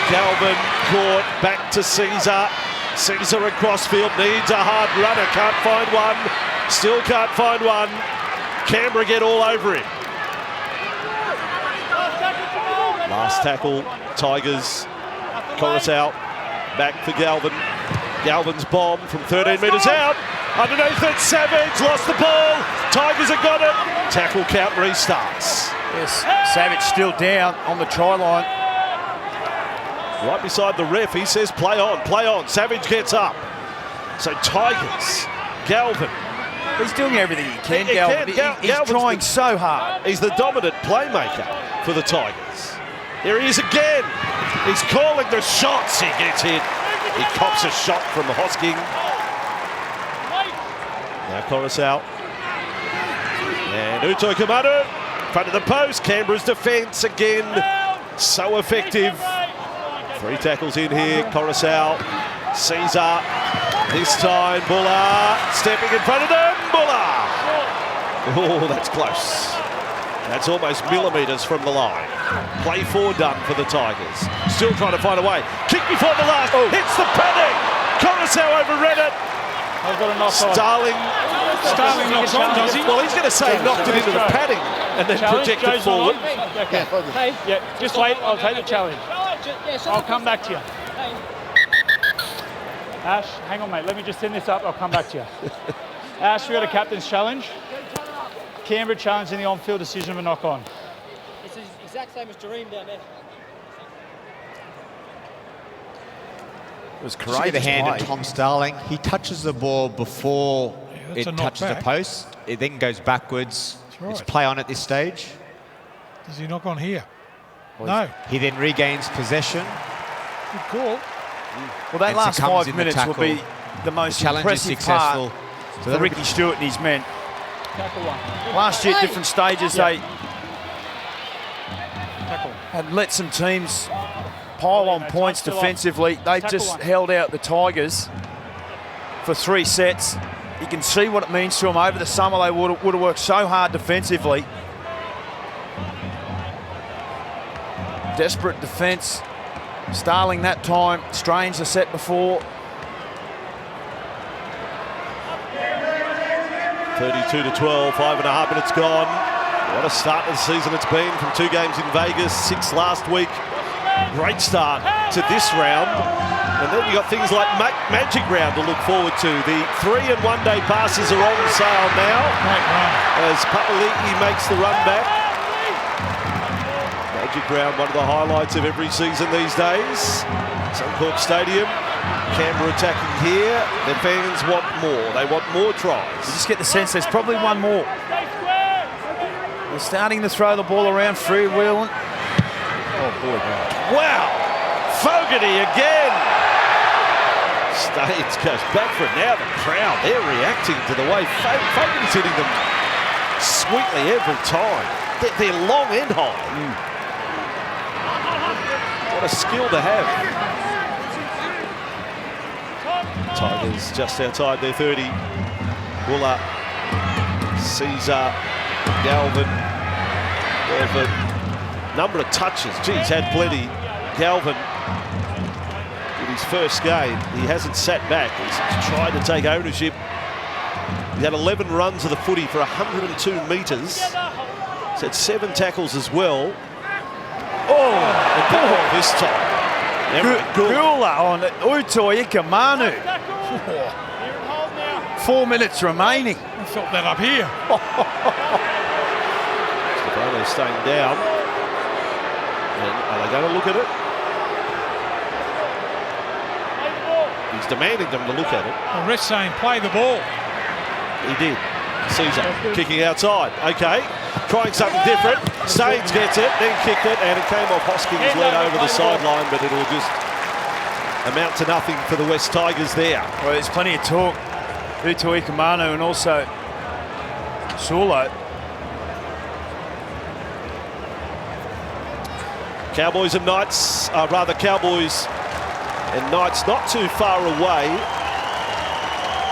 Galvin caught, back to Caesar. Caesar across field, needs a hard runner, can't find one. Still can't find one. Canberra get all over him. Last tackle, Tigers. Coruscant, back for Galvin. Galvin's bomb from 13 metres out. Underneath it, Savage lost the ball. Tigers have got it. Tackle count restarts. Yes, Savage still down on the try line. Right beside the ref, he says play on, play on. Savage gets up. So Tigers, Galvin. He's doing everything he can, Galvin. He's trying so hard. He's the dominant playmaker for the Tigers. Here he is again. He's calling the shots. He gets hit. He cops a shot from Hosking. Now Coruscant. And Uto Kamadu, front of the post. Canberra's defence again, so effective. 3 tackles in here. Coruscant, Caesar. This time Buller stepping in front of them. Buller. Oh, that's close. That's almost millimetres from the line. Play 4 done for the Tigers. Still trying to find a way. Kick before the last. Hits the padding. Coruscant overread it. I've got a knock on. Starling knocks on, does he? Well, he's going to say he knocked it into the padding and then project it forward. Okay. Yeah, just wait. I'll take the challenge. I'll come back to you. Ash, hang on, mate. Let me just send this up. I'll come back to you. Ash, we got a captain's challenge. Canberra challenge in the on-field decision of a knock-on. It's the exact same as Dream down there. It was See courageous the hand play. of Tom Starling. He touches the ball before that's it a touches the knockback. post. It then goes backwards. right. It's play on at this stage. Does he knock on here? No. He then regains possession. Good call. Well, that And last succumbs 5 in the minutes will be tackle. the most Challenge is impressive successful. part So for that'll Ricky Stewart and his men. Tackle 1. Last year, at different stages, they Tackle. had let some teams pile on points defensively. They've Tackle just 1. held out the Tigers for 3 sets. You can see what it means to them. Over the summer, they would have worked so hard defensively. Desperate defence. Starling that time. Strange the set before. 32-12, 5.5 minutes gone. What a start to the season it's been from 2 games in Vegas, 6 last week. Great start to this round. And then you've got things like Magic Round to look forward to. The 3 and 1 day passes are on sale now Great run. as Papali'i makes the run back. Magic Round, one of the highlights of every season these days. Suncorp Stadium. Canberra attacking here. Their fans want more. They want more tries. You just get the sense there's probably one more. They're starting to throw the ball around, freewheeling. Oh, boy. Wow! Fogarty again! States goes back for it now. The crowd, they're reacting to the way Fogarty's hitting them sweetly every time. They're long and high. What a skill to have. Tigers just outside their 30. Buller Caesar, Galvin. A number of touches. Gee, he's had plenty. Galvin, in his first game, he hasn't sat back. He's tried to take ownership. He had 11 runs of the footy for 102 metres. He's had 7 tackles as well. Oh, this time. Gula on Uto Ikamanu. 4 minutes remaining. I felt that up here. Stefano staying down. And are they going to look at it? He's demanding them to look at it. The ref saying play the ball. He did. Caesar kicking outside. Okay, trying something different. Staines gets it, then kicked it, and it came off Hoskins' led over the sideline, but it'll just amount to nothing for the West Tigers there. Well, there's plenty of talk. Uto Ikamanu and also Sulo. Cowboys and Knights, Cowboys and Knights not too far away.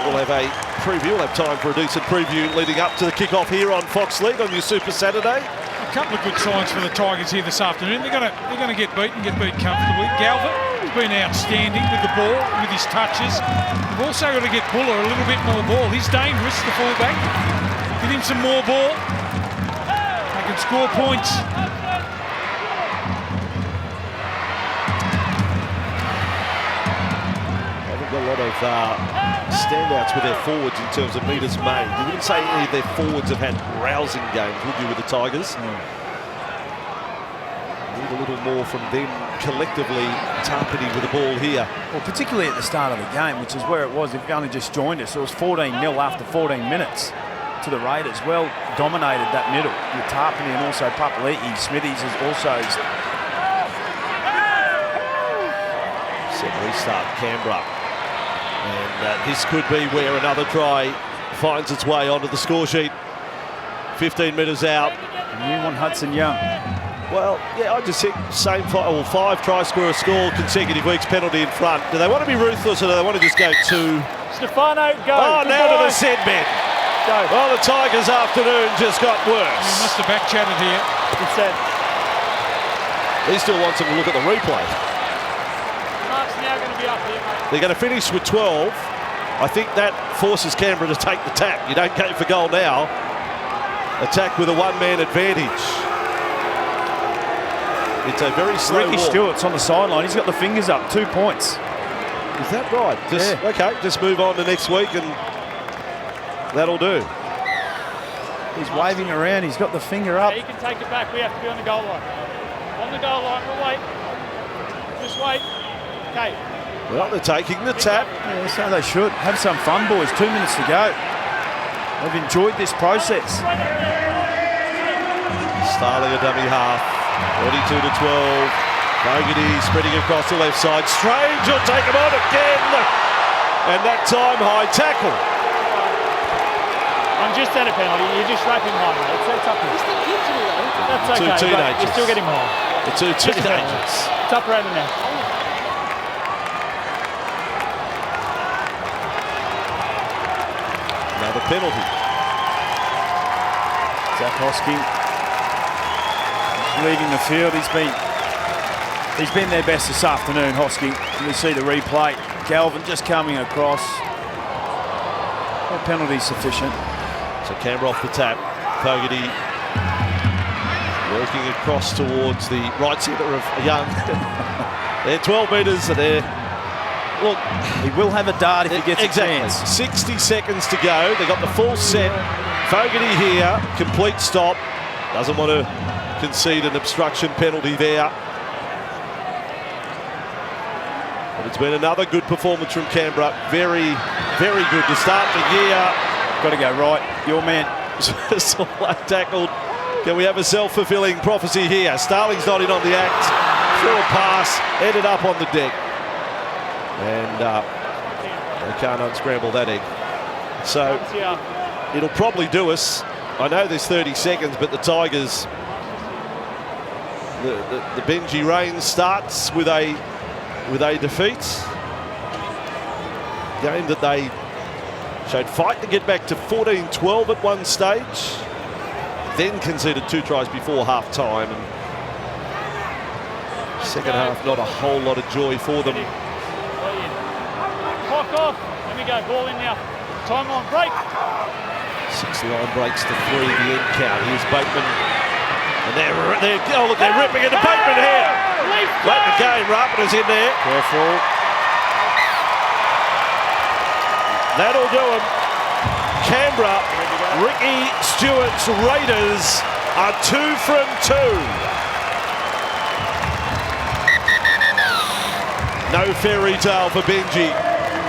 We'll have a preview, we'll have time for a decent preview leading up to the kickoff here on Fox League on your Super Saturday. A couple of good signs for the Tigers here this afternoon. They're going to get beat comfortably. Galvin has been outstanding with the ball, with his touches. We've also got to get Buller a little bit more ball. He's dangerous, the fullback. Get him some more ball. They can score points. A lot of standouts with their forwards in terms of metres made. You wouldn't say any of their forwards have had rousing games, would you, with the Tigers? Need a little more from them collectively. Tarpany with the ball here. Well, particularly at the start of the game, which is where it was. If you only just joined us, it was 14-0 after 14 minutes to the Raiders. Well dominated that middle with Tarpany and also Papali'i. Smithies is also set restart Canberra. And this could be where another try finds its way onto the score sheet. 15 metres out. New one, Hudson Young. Well, yeah, I just think same 5 try scorer score consecutive weeks, penalty in front. Do they want to be ruthless or do they want to just go to... Stefano, go. Oh, now to the set bed. Go. Well, the Tigers' afternoon just got worse. He must have back-chatted here. Good set. He still wants them to look at the replay. Mark's now going to be up here, mate. They're going to finish with 12. I think that forces Canberra to take the tap. You don't go for goal now. Attack with a one-man advantage. It's a very slow Ricky walk. Stewart's on the sideline. He's got the fingers up. 2 points. Is that right? Yeah. Okay, just move on to next week and that'll do. He's waving around. He's got the finger up. Yeah, he can take it back. We have to be on the goal line. On the goal line. We'll wait. Just wait. Okay. Well, they're taking the tap. Yeah, so they should. Have some fun, boys. 2 minutes to go. They've enjoyed this process. Starling a dummy half. 42 to 12. Fogarty spreading across the left side. Strange will take him on again. And that time, high tackle. I'm just at a penalty. You just wrap him high, mate. It's up to you. That's okay. Two but teenagers. You still get him high. The two teenagers. It's up around the net. Another penalty. Zach Hosking leaving the field. He's been their best this afternoon, Hosking. We see the replay. Galvin just coming across. No penalty sufficient. So Canberra off the tap. Fogarty working across towards the right centre of Young. They're 12 metres and they're... Look, he will have a dart if he gets exactly. a chance. 60 seconds to go. They've got the full set. Fogarty here, complete stop. Doesn't want to concede an obstruction penalty there. But it's been another good performance from Canberra. Very, very good to start the year. Got to go right. Your man. Flat tackled. Can we have a self-fulfilling prophecy here? Starling's not in on the act. Threw a pass, ended up on the deck. And they can't unscramble that egg. So it'll probably do us. I know there's 30 seconds, but the Tigers, the Benji reign starts with a defeat. Game that they Showed fight to get back to 14-12 at one stage. Then conceded 2 tries before half-time. And second half, not a whole lot of joy for them. Clock off. Let me go. Ball in now. Time on. Break. 6 line breaks to 3, the end count. Here's Bateman. And they're ripping into Bateman here. Late in the game, Rapid's in there. Careful. That'll do him. Canberra, Ricky Stewart's Raiders are 2 from 2. No fairy tale for Benji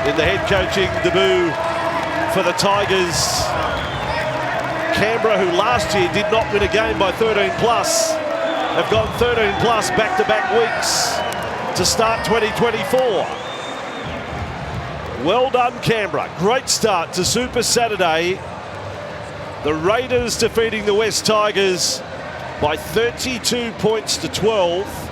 in the head coaching debut for the Tigers. Canberra, who last year did not win a game by 13 plus, have gone 13 plus back-to-back weeks to start 2024. Well done, Canberra. Great start to Super Saturday. The Raiders defeating the West Tigers by 32 points to 12.